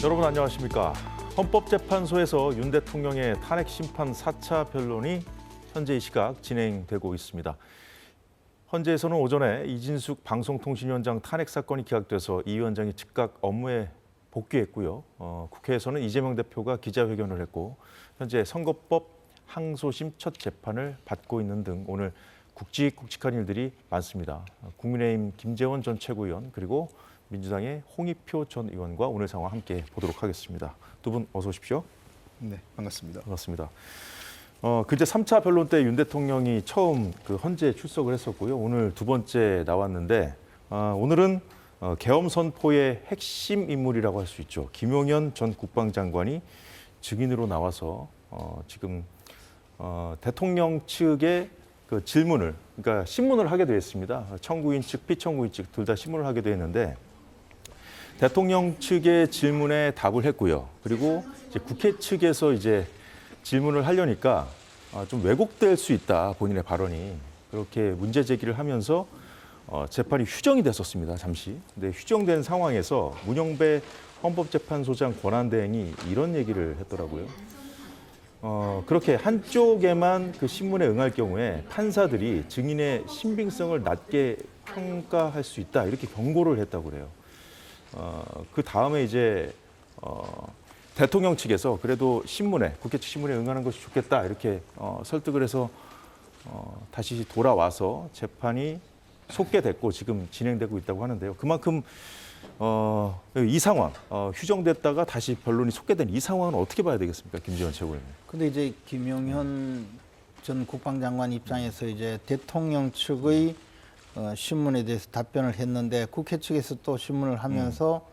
여러분 안녕하십니까. 헌법재판소에서 윤 대통령의 탄핵 심판 4차 변론이 현재 이 시각 진행되고 있습니다. 헌재에서는 오전에 이진숙 방송통신위원장 탄핵 사건이 기각돼서 이 위원장이 즉각 업무에 복귀했고요. 국회에서는 이재명 대표가 기자회견을 했고 현재 선거법 항소심 첫 재판을 받고 있는 등 오늘 굵직굵직한 일들이 많습니다. 국민의힘 김재원 전 최고위원 그리고 민주당의 홍익표 전 의원과 오늘 상황 함께 보도록 하겠습니다. 두 분 어서 오십시오. 네, 반갑습니다. 반갑습니다. 그제 3차 변론 때 윤 대통령이 처음 헌재에 출석을 했었고요. 오늘 두 번째 나왔는데 오늘은 계엄 선포의 핵심 인물이라고 할 수 있죠. 김용현 전 국방장관이 증인으로 나와서 지금 대통령 측의 그 질문을, 그러니까 신문을 하게 되었습니다. 청구인 측, 피청구인 측 둘 다 신문을 하게 되었는데 대통령 측의 질문에 답을 했고요. 그리고 이제 국회 측에서 이제 질문을 하려니까 좀 왜곡될 수 있다, 본인의 발언이. 그렇게 문제 제기를 하면서 재판이 휴정이 됐었습니다, 잠시. 근데 휴정된 상황에서 문영배 헌법재판소장 권한대행이 이런 얘기를 했더라고요. 그렇게 한쪽에만 그 신문에 응할 경우에 판사들이 증인의 신빙성을 낮게 평가할 수 있다, 이렇게 경고를 했다고 그래요. 그 다음에 이제 대통령 측에서 그래도 신문에, 국회 측 신문에 응하는 것이 좋겠다, 이렇게 설득을 해서 다시 돌아와서 재판이 속개됐고 지금 진행되고 있다고 하는데요. 그만큼 이 상황, 휴정됐다가 다시 변론이 속개된 이 상황은 어떻게 봐야 되겠습니까, 김재원 최고위원? 근데 이제 김용현 전 국방장관 입장에서 이제 대통령 측의 신문에 대해서 답변을 했는데 국회 측에서 또 신문을 하면서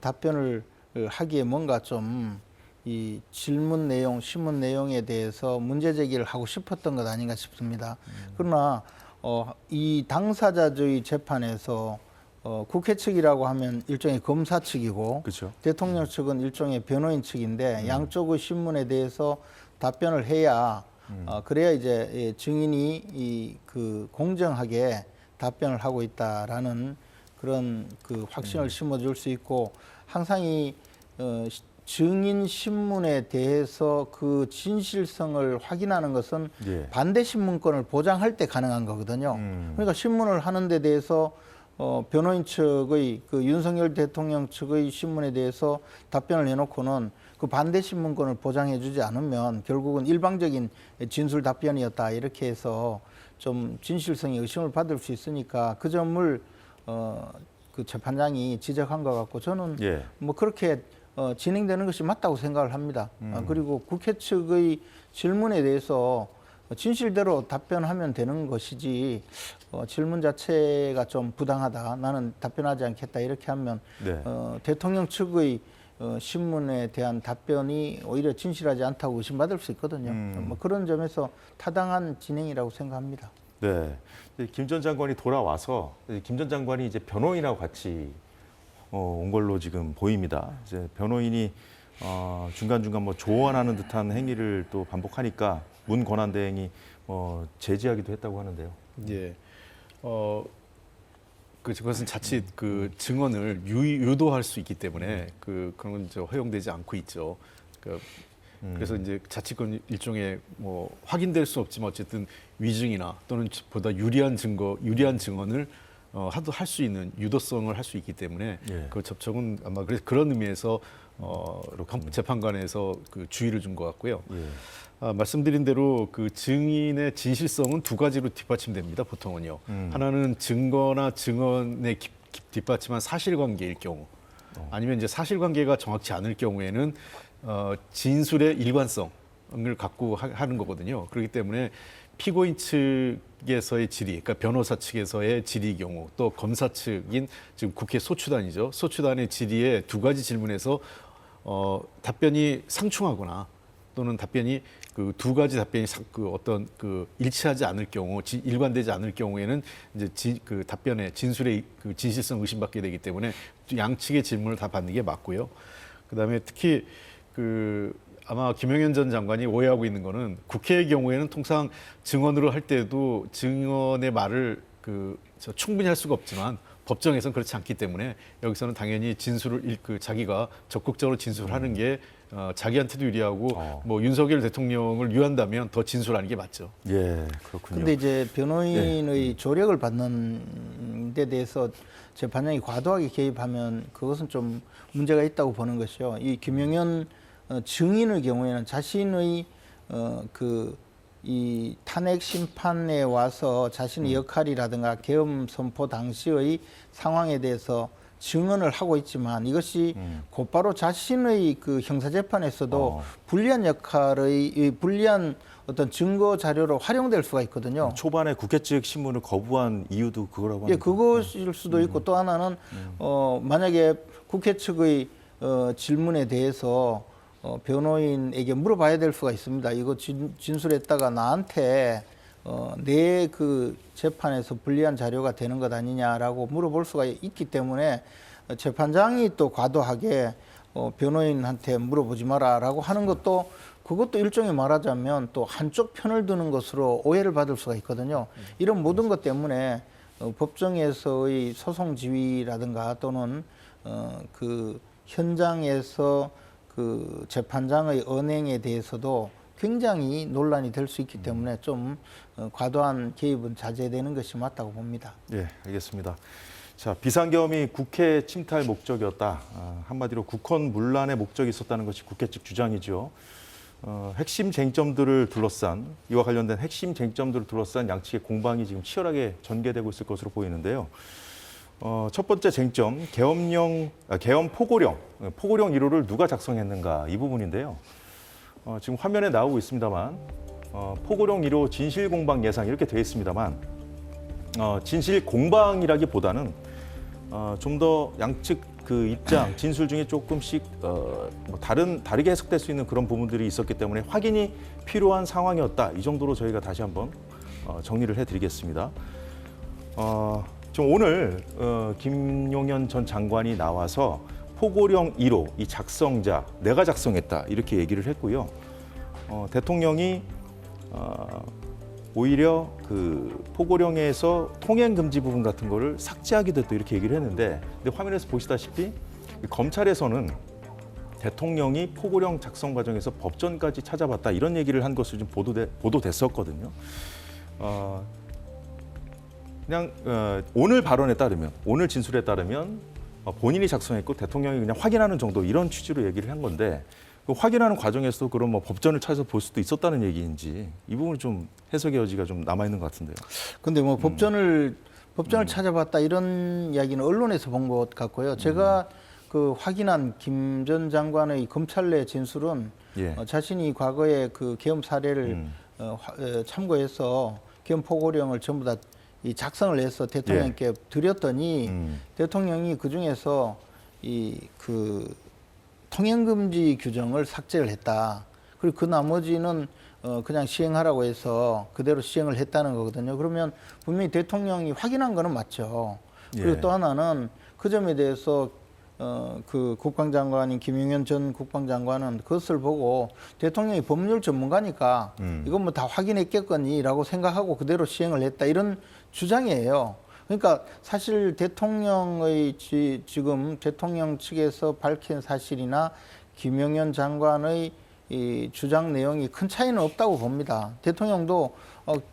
답변을 하기에 뭔가 좀 이 질문 내용, 신문 내용에 대해서 문제 제기를 하고 싶었던 것 아닌가 싶습니다. 그러나 이 당사자주의 재판에서 국회 측이라고 하면 일종의 검사 측이고 그렇죠. 대통령 측은 일종의 변호인 측인데 양쪽의 신문에 대해서 답변을 해야 그래야 이제 증인이 그 공정하게 답변을 하고 있다라는 그런 그 확신을 심어줄 수 있고 항상 이 증인 신문에 대해서 그 진실성을 확인하는 것은 예. 반대 신문권을 보장할 때 가능한 거거든요. 그러니까 신문을 하는 데 대해서 변호인 측의 그 윤석열 대통령 측의 신문에 대해서 답변을 해놓고는 그 반대 신문권을 보장해주지 않으면 결국은 일방적인 진술 답변이었다, 이렇게 해서 좀 진실성에 의심을 받을 수 있으니까 그 점을 그 재판장이 지적한 것 같고 저는 예. 뭐 그렇게 진행되는 것이 맞다고 생각을 합니다. 그리고 국회 측의 질문에 대해서 진실대로 답변하면 되는 것이지 질문 자체가 좀 부당하다, 나는 답변하지 않겠다, 이렇게 하면 네. 대통령 측의 신문에 대한 답변이 오히려 진실하지 않다고 의심받을 수 있거든요. 뭐 그런 점에서 타당한 진행이라고 생각합니다. 네. 김 전 장관이 돌아와서 김 전 장관이 이제 변호인하고 같이 온 걸로 지금 보입니다. 이제 변호인이 중간중간 뭐 조언하는 듯한 행위를 또 반복하니까 문 권한대행이 제지하기도 했다고 하는데요. 예. 그것은 자칫 그 증언을 유도할 수 있기 때문에 그런 건 허용되지 않고 있죠. 그래서 이제 자칫 그건 일종의 뭐 확인될 수 없지만 어쨌든 위증이나 또는 보다 유리한 증언을 할 수 있는 유도성을 할 수 있기 때문에 예. 그 접촉은 아마 그런 의미에서 재판관에서 그 주의를 준 것 같고요. 예. 말씀드린 대로 그 증인의 진실성은 두 가지로 뒷받침됩니다. 보통은요. 하나는 증거나 증언에 뒷받침한 사실관계일 경우, 아니면 이제 사실관계가 정확치 않을 경우에는 진술의 일관성을 갖고 하는 거거든요. 그렇기 때문에 피고인 측에서의 질의, 그러니까 변호사 측에서의 질의 경우, 또 검사 측인 지금 국회 소추단이죠. 소추단의 질의에 두 가지 질문에서 답변이 상충하거나 또는 답변이 그 두 가지 답변이 일치하지 않을 경우, 일관되지 않을 경우에는 이제 그 답변의 진술의 그 진실성 의심받게 되기 때문에 양측의 질문을 다 받는 게 맞고요. 그다음에 특히 아마 김용현 전 장관이 오해하고 있는 거는 국회의 경우에는 통상 증언으로 할 때도 증언의 말을 충분히 할 수가 없지만 법정에서는 그렇지 않기 때문에 여기서는 당연히 자기가 적극적으로 진술하는 게 자기한테도 유리하고 뭐 윤석열 대통령을 위한다면 더 진술하는 게 맞죠. 예, 그렇군요. 근데 이제 변호인의 조력을 받는 데 대해서 재판장이 과도하게 개입하면 그것은 좀 문제가 있다고 보는 것이요. 이 김용현 증인의 경우에는 자신의 이 탄핵 심판에 와서 자신의 역할이라든가 계엄 선포 당시의 상황에 대해서 증언을 하고 있지만 이것이 곧바로 자신의 그 형사 재판에서도 불리한 역할의 불리한 어떤 증거 자료로 활용될 수가 있거든요. 초반에 국회 측 신문을 거부한 이유도 그거라고 합니다. 예, 그것일 수도 있고 또 하나는 만약에 국회 측의 질문에 대해서 변호인에게 물어봐야 될 수가 있습니다. 이거 진술했다가 나한테 내 그 재판에서 불리한 자료가 되는 것 아니냐라고 물어볼 수가 있기 때문에 재판장이 또 과도하게 변호인한테 물어보지 마라라고 하는 것도 그것도 일종의 말하자면 또 한쪽 편을 드는 것으로 오해를 받을 수가 있거든요. 이런 모든 것 때문에 법정에서의 소송 지휘라든가 또는 그 현장에서 그 재판장의 언행에 대해서도 굉장히 논란이 될 수 있기 때문에 좀 과도한 개입은 자제되는 것이 맞다고 봅니다. 예, 알겠습니다. 자, 비상계엄이 국회 침탈 목적이었다. 한마디로 국헌 문란의 목적이 있었다는 것이 국회 측 주장이죠. 핵심 쟁점들을 둘러싼 이와 관련된 핵심 쟁점들을 둘러싼 양측의 공방이 지금 치열하게 전개되고 있을 것으로 보이는데요. 첫 번째 쟁점, 계엄 포고령 1호를 누가 작성했는가 이 부분인데요. 지금 화면에 나오고 있습니다만 포고령 1호 진실 공방 예상 이렇게 되어 있습니다만 진실 공방이라기보다는 좀 더 양측 그 입장, 진술 중에 조금씩 다르게 해석될 수 있는 그런 부분들이 있었기 때문에 확인이 필요한 상황이었다. 이 정도로 저희가 다시 한번 정리를 해드리겠습니다. 지금 오늘 김용현 전 장관이 나와서 포고령 1호 이 작성자 내가 작성했다 이렇게 얘기를 했고요. 대통령이 오히려 그 포고령에서 통행 금지 부분 같은 거를 삭제하기도 또 이렇게 얘기를 했는데 근데 화면에서 보시다시피 검찰에서는 대통령이 포고령 작성 과정에서 법전까지 찾아봤다 이런 얘기를 한 것으로 좀 보도됐었거든요. 그냥 오늘 발언에 따르면 오늘 진술에 따르면 본인이 작성했고 대통령이 그냥 확인하는 정도 이런 취지로 얘기를 한 건데 그 확인하는 과정에서도 그런 뭐 법전을 찾아서 볼 수도 있었다는 얘기인지 이 부분이 좀 해석의 여지가 좀 남아 있는 것 같은데요. 근데 뭐 법전을 찾아봤다 이런 이야기는 언론에서 본 것 같고요. 제가 그 확인한 김 전 장관의 검찰 내 진술은 예. 자신이 과거에 그 계엄 사례를 참고해서 계엄 포고령을 전부 다 이 작성을 해서 대통령께 드렸더니 대통령이 그 중에서 이 그 통행금지 규정을 삭제를 했다. 그리고 그 나머지는 그냥 시행하라고 해서 그대로 시행을 했다는 거거든요. 그러면 분명히 대통령이 확인한 거는 맞죠. 그리고 예. 또 하나는 그 점에 대해서 그 국방장관인 김용현 전 국방장관은 그것을 보고 대통령이 법률 전문가니까 이건 뭐 다 확인했겠거니라고 생각하고 그대로 시행을 했다 이런 주장이에요. 그러니까 사실 대통령의 지금 대통령 측에서 밝힌 사실이나 김용현 장관의 이 주장 내용이 큰 차이는 없다고 봅니다. 대통령도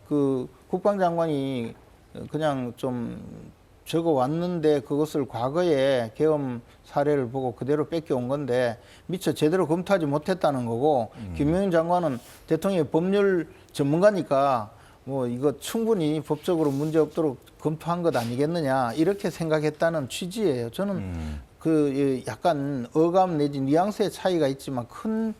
그 국방장관이 그냥 좀 적어 왔는데 그것을 과거에 계엄 사례를 보고 그대로 뺏겨온 건데 미처 제대로 검토하지 못했다는 거고 김용현 장관은 대통령이 법률 전문가니까 뭐 이거 충분히 법적으로 문제 없도록 검토한 것 아니겠느냐 이렇게 생각했다는 취지예요. 저는 그 약간 어감 내지 뉘앙스의 차이가 있지만 큰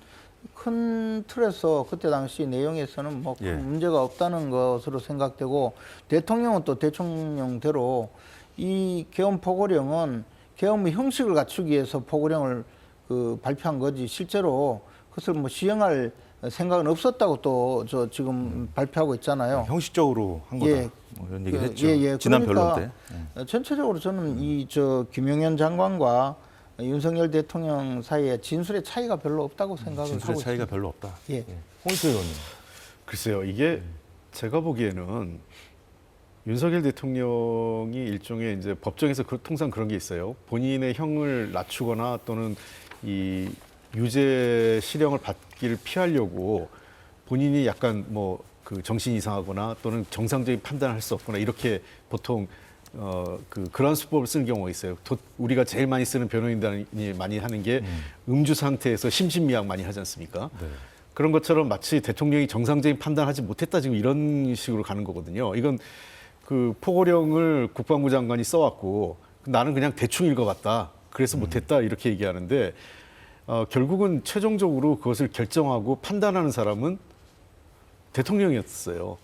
틀에서 그때 당시 내용에서는 뭐 큰 문제가 없다는 것으로 생각되고 대통령은 또 대통령대로 이 계엄 포고령은 계엄의 형식을 갖추기 위해서 포고령을 발표한 거지 실제로 그것을 뭐 시행할 생각은 없었다고 또 저 지금 발표하고 있잖아요. 형식적으로 한 거다. 예. 뭐 이런 얘기를 했죠. 지난 그러니까 변론 때. 전체적으로 저는 이 김용현 장관과 윤석열 대통령 사이에 진술의 차이가 별로 없다고 생각을 하고 진술의 차이가 있습니다. 별로 없다. 예. 홍익표 의원님. 글쎄요, 이게 제가 보기에는 윤석열 대통령이 일종의 이제 법정에서 통상 그런 게 있어요. 본인의 형을 낮추거나 또는 이 유죄 실형을 받기를 피하려고 본인이 약간 뭐 그 정신이 이상하거나 또는 정상적인 판단을 할 수 없거나 이렇게 보통 그런 수법을 쓰는 경우가 있어요. 우리가 제일 많이 쓰는 변호인단이 많이 하는 게 음주 상태에서 심신미약 많이 하지 않습니까? 네. 그런 것처럼 마치 대통령이 정상적인 판단하지 못했다 지금 이런 식으로 가는 거거든요. 이건 그 포고령을 국방부 장관이 써왔고 나는 그냥 대충 읽어봤다. 그래서 못했다 이렇게 얘기하는데 결국은 최종적으로 그것을 결정하고 판단하는 사람은 대통령이었어요.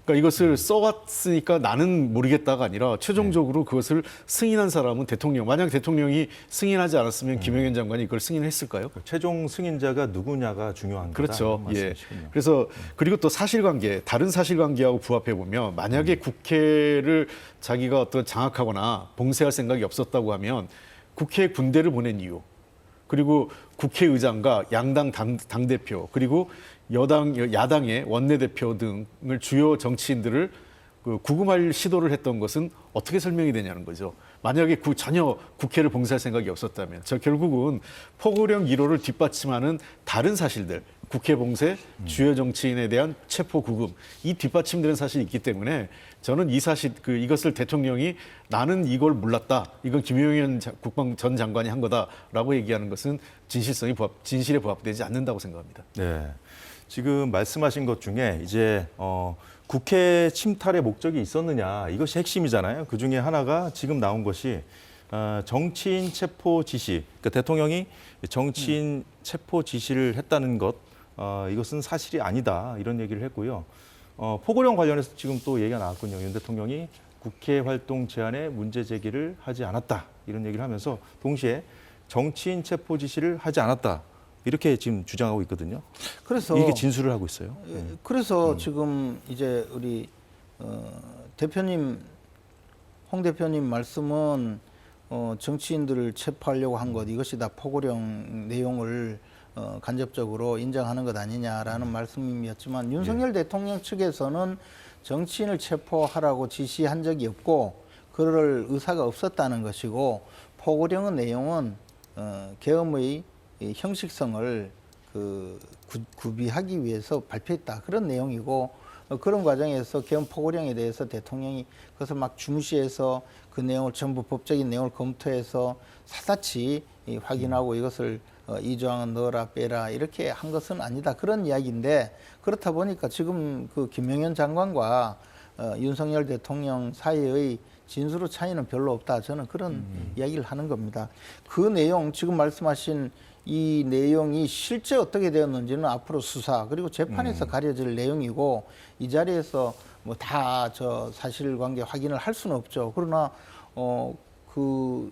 그러니까 이것을 써왔으니까 나는 모르겠다가 아니라 최종적으로 그것을 승인한 사람은 대통령. 만약 대통령이 승인하지 않았으면 김영현 장관이 이걸 승인했을까요? 최종 승인자가 누구냐가 중요한 거다. 그렇죠. 이런 예. 말씀이시군요. 그래서 그리고 또 사실관계, 다른 사실관계하고 부합해 보면 만약에 국회를 자기가 어떤 장악하거나 봉쇄할 생각이 없었다고 하면 국회에 군대를 보낸 이유, 그리고 국회의장과 양당 당대표, 그리고 야당의 원내대표 등을 주요 정치인들을 구금할 시도를 했던 것은 어떻게 설명이 되냐는 거죠. 만약에 전혀 국회를 봉쇄할 생각이 없었다면 결국은 포고령 1호를 뒷받침하는 다른 사실들, 국회 봉쇄, 주요 정치인에 대한 체포 구금, 이 뒷받침되는 사실이 있기 때문에 저는 이 사실 이것을 대통령이 나는 이걸 몰랐다, 이건 김용현 국방 전 장관이 한 거다라고 얘기하는 것은 진실에 부합되지 않는다고 생각합니다. 네. 지금 말씀하신 것 중에 이제 국회 침탈의 목적이 있었느냐, 이것이 핵심이잖아요. 그 중에 하나가 지금 나온 것이 정치인 체포 지시, 그러니까 대통령이 정치인 체포 지시를 했다는 것, 이것은 사실이 아니다, 이런 얘기를 했고요. 포고령 관련해서 지금 또 얘기가 나왔군요. 윤 대통령이 국회 활동 제한에 문제 제기를 하지 않았다, 이런 얘기를 하면서 동시에 정치인 체포 지시를 하지 않았다, 이렇게 지금 주장하고 있거든요. 그래서 이게 진술을 하고 있어요. 그래서 지금 이제 우리 대표님, 홍 대표님 말씀은 정치인들을 체포하려고 한 것, 이것이 다 포고령 내용을 간접적으로 인정하는 것 아니냐라는 말씀이었지만 윤석열 대통령 측에서는 정치인을 체포하라고 지시한 적이 없고 그럴 의사가 없었다는 것이고, 포고령의 내용은 계엄의 이 형식성을 구비하기 위해서 발표했다, 그런 내용이고, 그런 과정에서 계엄 포고령에 대해서 대통령이 그것을 막 중시해서 그 내용을 전부 법적인 내용을 검토해서 사사치 확인하고 이것을 이 조항은 넣어라 빼라 이렇게 한 것은 아니다, 그런 이야기인데, 그렇다 보니까 지금 그 김영현 장관과 윤석열 대통령 사이의 진술의 차이는 별로 없다, 저는 그런 이야기를 하는 겁니다. 그 내용, 지금 말씀하신 이 내용이 실제 어떻게 되었는지는 앞으로 수사 그리고 재판에서 가려질 내용이고, 이 자리에서 뭐 다 저 사실관계 확인을 할 수는 없죠. 그러나 그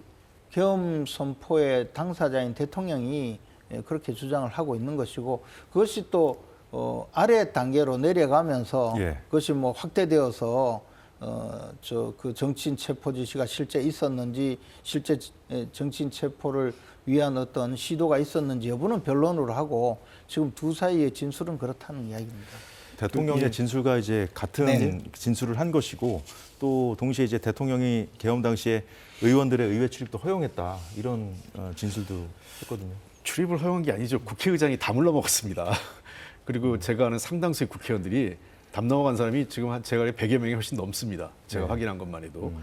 계엄 선포의 당사자인 대통령이 그렇게 주장을 하고 있는 것이고, 그것이 또 아래 단계로 내려가면서 그것이 뭐 확대되어서 그 정치인 체포 지시가 실제 있었는지, 실제 정치인 체포를 위한 어떤 시도가 있었는지 여부는 변론으로 하고, 지금 두 사이의 진술은 그렇다는 이야기입니다. 대통령의 진술과 이제 같은 진술을 한 것이고, 또 동시에 이제 대통령이 계엄 당시에 의원들의 의회 출입도 허용했다, 이런 진술도 했거든요. 출입을 허용한 게 아니죠. 국회의장이 다 물러먹었습니다. 그리고 제가 아는 상당수의 국회의원들이 담 넘어간 사람이 지금 제가 100여 명이 훨씬 넘습니다. 제가 확인한 것만 해도.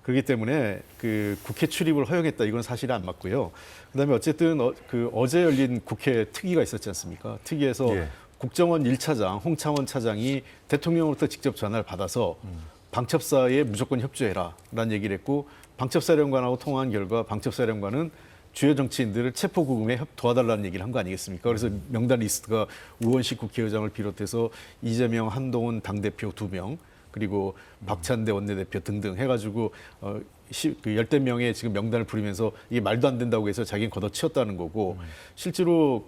그렇기 때문에 그 국회 출입을 허용했다, 이건 사실이 안 맞고요. 그다음에 어쨌든 어제 열린 국회 특위가 있었지 않습니까? 특위에서 국정원 1차장 홍창원 차장이 대통령으로부터 직접 전화를 받아서 방첩사에 무조건 협조해라라는 얘기를 했고, 방첩사령관하고 통화한 결과 방첩사령관은 주요 정치인들을 체포 구금에 도와달라는 얘기를 한 거 아니겠습니까? 그래서 명단 리스트가 우원식 국회의장을 비롯해서 이재명, 한동훈 당대표 2명, 그리고 박찬대 원내대표 등등 해가지고 열댓 명의 지금 명단을 부리면서 이게 말도 안 된다고 해서 자기는 걷어치웠다는 거고, 실제로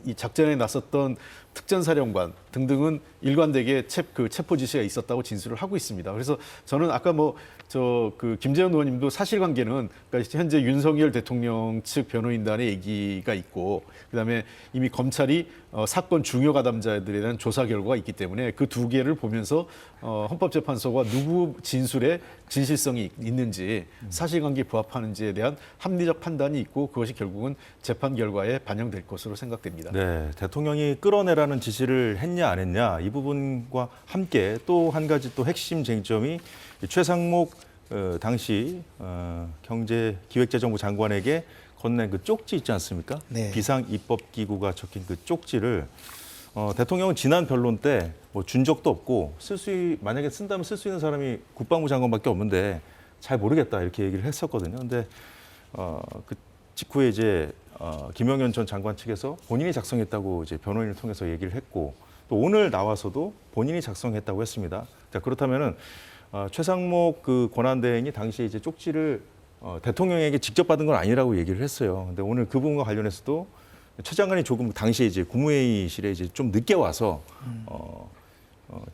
이 작전에 나섰던 특전사령관 등등은 일관되게 체포 지시가 있었다고 진술을 하고 있습니다. 그래서 저는 아까 김재현 의원님도 사실관계는 그러니까 현재 윤석열 대통령 측 변호인단의 얘기가 있고 그다음에 이미 검찰이 사건 중요 가담자들에 대한 조사 결과가 있기 때문에 그 두 개를 보면서 헌법재판소가 누구 진술에 진실성이 있는지 사실관계에 부합하는지에 대한 합리적 판단이 있고 그것이 결국은 재판 결과에 반영될 것으로 생각됩니다. 네, 대통령이 끌어내라는 지시를 했냐 안 했냐 이 부분과 함께 또 한 가지 또 핵심 쟁점이 최상목 당시 경제기획재정부 장관에게 건넨 그 쪽지 있지 않습니까? 네. 비상입법기구가 적힌 그 쪽지를 대통령은 지난 변론 때 뭐 준 적도 없고 만약에 쓴다면 쓸 수 있는 사람이 국방부 장관밖에 없는데 잘 모르겠다 이렇게 얘기를 했었거든요. 근데 그 직후에 이제 김영현 전 장관 측에서 본인이 작성했다고 이제 변호인을 통해서 얘기를 했고 또 오늘 나와서도 본인이 작성했다고 했습니다. 자, 그렇다면은 최상목 그 권한대행이 당시에 이제 쪽지를 대통령에게 직접 받은 건 아니라고 얘기를 했어요. 근데 오늘 그 부분과 관련해서도 최 장관이 조금 당시에 이제 국무회의실에 이제 좀 늦게 와서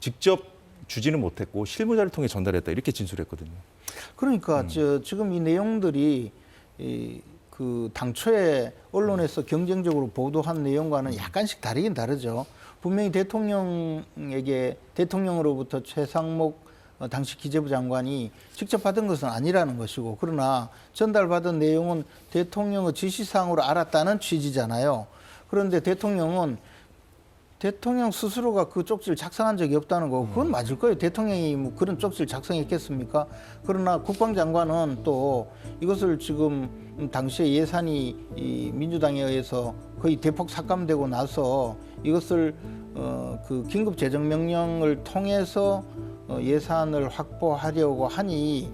직접 주지는 못했고 실무자를 통해 전달했다 이렇게 진술했거든요. 그러니까 지금 이 내용들이 그 당초에 언론에서 경쟁적으로 보도한 내용과는 약간씩 다르긴 다르죠. 분명히 대통령으로부터 최상목 당시 기재부 장관이 직접 받은 것은 아니라는 것이고, 그러나 전달받은 내용은 대통령의 지시사항으로 알았다는 취지잖아요. 그런데 대통령 스스로가 그 쪽지를 작성한 적이 없다는 거, 그건 맞을 거예요. 대통령이 뭐 그런 쪽지를 작성했겠습니까? 그러나 국방장관은 또 이것을 지금 당시에 예산이 이 민주당에 의해서 거의 대폭 삭감되고 나서 이것을 그 긴급 재정 명령을 통해서 예산을 확보하려고 하니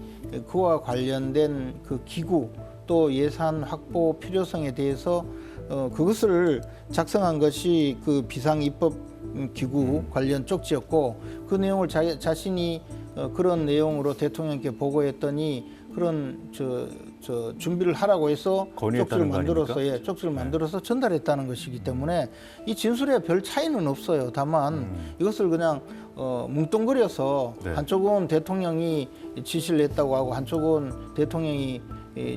그와 관련된 그 기구 또 예산 확보 필요성에 대해서 그것을 작성한 것이 그 비상입법 기구 관련 쪽지였고, 그 내용을 자신이 그런 내용으로 대통령께 보고했더니 그런 준비를 하라고 해서 쪽지를 만들어서 쪽지를 만들어서 전달했다는 것이기 때문에 이 진술에 별 차이는 없어요. 다만 이것을 그냥 뭉뚱그려서 한쪽은 대통령이 지시를 했다고 하고 한쪽은 대통령이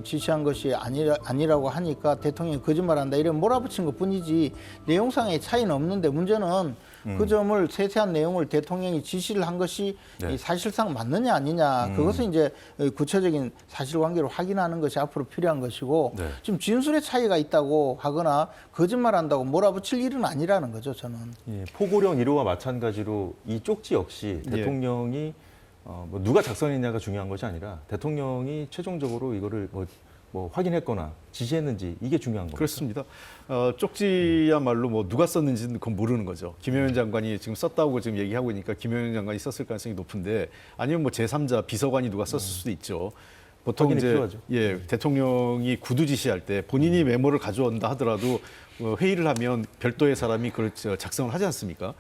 지시한 것이 아니라고 하니까 대통령이 거짓말한다 이런 몰아붙인 것뿐이지 내용상의 차이는 없는데, 문제는 그 점을 세세한 내용을 대통령이 지시를 한 것이 사실상 맞느냐 아니냐, 그것은 이제 구체적인 사실관계로 확인하는 것이 앞으로 필요한 것이고, 지금 진술의 차이가 있다고 하거나 거짓말한다고 몰아붙일 일은 아니라는 거죠, 저는. 예, 포고령 1호와 마찬가지로 이 쪽지 역시 대통령이 뭐 누가 작성했냐가 중요한 것이 아니라 대통령이 최종적으로 이거를 뭐 확인했거나 지시했는지 이게 중요한 겁니다. 그렇습니다. 쪽지야말로 뭐 누가 썼는지는 그건 모르는 거죠. 김영현 장관이 지금 썼다고 지금 얘기하고 있으니까 김영현 장관이 썼을 가능성이 높은데, 아니면 뭐 제3자 비서관이 누가 썼을 수도 있죠. 보통 이제 필요하죠. 대통령이 구두 지시할 때 본인이 메모를 가져온다 하더라도 회의를 하면 별도의 사람이 그걸 작성을 하지 않습니까?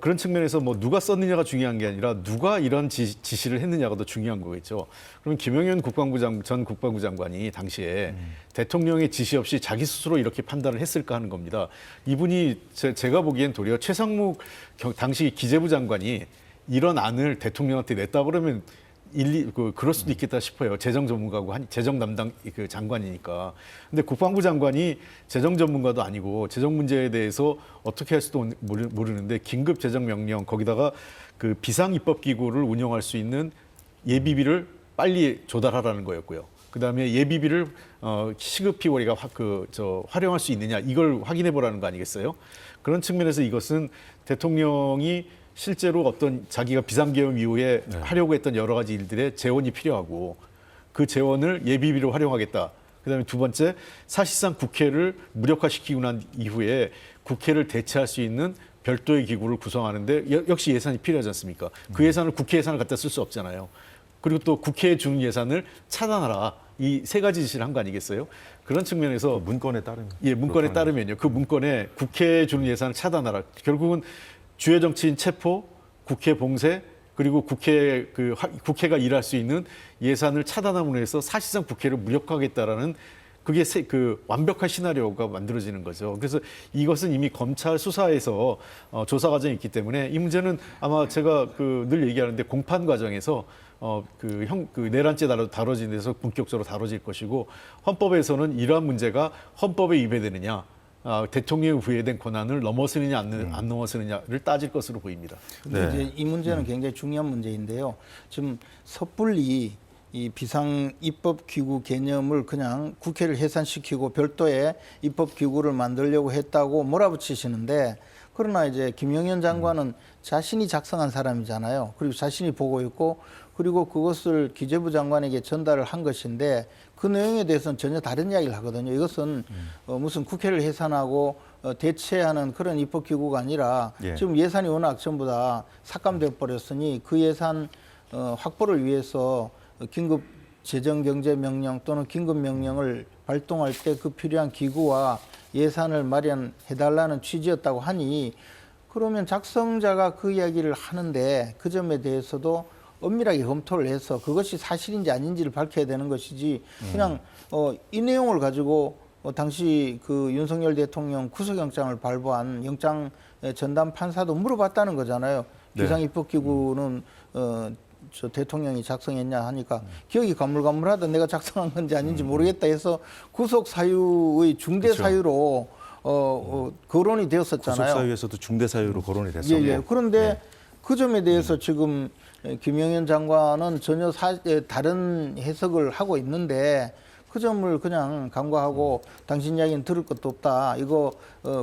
그런 측면에서 뭐 누가 썼느냐가 중요한 게 아니라 누가 이런 지시를 했느냐가 더 중요한 거겠죠. 그러면 김영현 전 국방부 장관이 당시에 대통령의 지시 없이 자기 스스로 이렇게 판단을 했을까 하는 겁니다. 이분이 제가 보기엔 도리어 최상목 당시 기재부 장관이 이런 안을 대통령한테 냈다 그러면 그럴 수도 있겠다 싶어요. 재정 전문가고 재정 담당 그 장관이니까. 근데 국방부 장관이 재정 전문가도 아니고 재정 문제에 대해서 어떻게 할 수도 모르는데 긴급 재정 명령 거기다가 그 비상 입법 기구를 운영할 수 있는 예비비를 빨리 조달하라는 거였고요. 그다음에 예비비를 시급히 우리가 활용할 수 있느냐 이걸 확인해 보라는 거 아니겠어요? 그런 측면에서 이것은 대통령이 실제로 어떤 자기가 비상계엄 이후에 하려고 했던 여러 가지 일들의 재원이 필요하고 그 재원을 예비비로 활용하겠다. 그다음에 두 번째, 사실상 국회를 무력화시키고 난 이후에 국회를 대체할 수 있는 별도의 기구를 구성하는데 역시 예산이 필요하지 않습니까? 그 예산을 국회 예산을 갖다 쓸 수 없잖아요. 그리고 또 국회에 주는 예산을 차단하라. 이 세 가지 지시를 한 거 아니겠어요? 그런 측면에서 문건에 따르면 문건에 따르면요. 그 문건에 국회에 주는 예산을 차단하라. 결국은 주요 정치인 체포, 국회 봉쇄, 그리고 국회가 일할 수 있는 예산을 차단함으로 해서 사실상 국회를 무력화하겠다라는 그게 그 완벽한 시나리오가 만들어지는 거죠. 그래서 이것은 이미 검찰 수사에서 조사 과정이 있기 때문에 이 문제는 아마 제가 그 늘 얘기하는데 공판 과정에서 그 내란죄 다뤄지는 데서 본격적으로 다뤄질 것이고 헌법에서는 이러한 문제가 헌법에 위배되느냐 대통령에 부여된 권한을 넘어서느냐 안 넘어서느냐를 따질 것으로 보입니다. 근데 네. 이제 이 문제는 굉장히 중요한 문제인데요. 지금 섣불리 이 비상 입법 기구 개념을 그냥 국회를 해산시키고 별도의 입법 기구를 만들려고 했다고 몰아붙이시는데, 그러나 이제 김영현 장관은 자신이 작성한 사람이잖아요. 그리고 자신이 보고 있고, 그리고 그것을 기재부 장관에게 전달을 한 것인데 그 내용에 대해서는 전혀 다른 이야기를 하거든요. 이것은 무슨 국회를 해산하고 대체하는 그런 입법기구가 아니라 예. 지금 예산이 워낙 전부 다 삭감돼 버렸으니 그 예산 확보를 위해서 긴급 재정경제명령 또는 긴급명령을 발동할 때 그 필요한 기구와 예산을 마련해달라는 취지였다고 하니, 그러면 작성자가 그 이야기를 하는데 그 점에 대해서도 엄밀하게 검토를 해서 그것이 사실인지 아닌지를 밝혀야 되는 것이지, 그냥 이 내용을 가지고 당시 그 윤석열 대통령 구속영장을 발부한 영장 전담 판사도 물어봤다는 거잖아요. 네. 비상입법기구는 저 대통령이 작성했냐 하니까 기억이 가물가물하다, 내가 작성한 건지 아닌지 모르겠다 해서 구속 사유의 중대 그렇죠. 사유로 거론이 되었었잖아요. 구속 사유에서도 중대 사유로 거론이 됐었고. 예. 그런데 예. 그 점에 대해서 지금 김영현 장관은 전혀 다른 해석을 하고 있는데 그 점을 그냥 간과하고 당신 이야기는 들을 것도 없다. 이거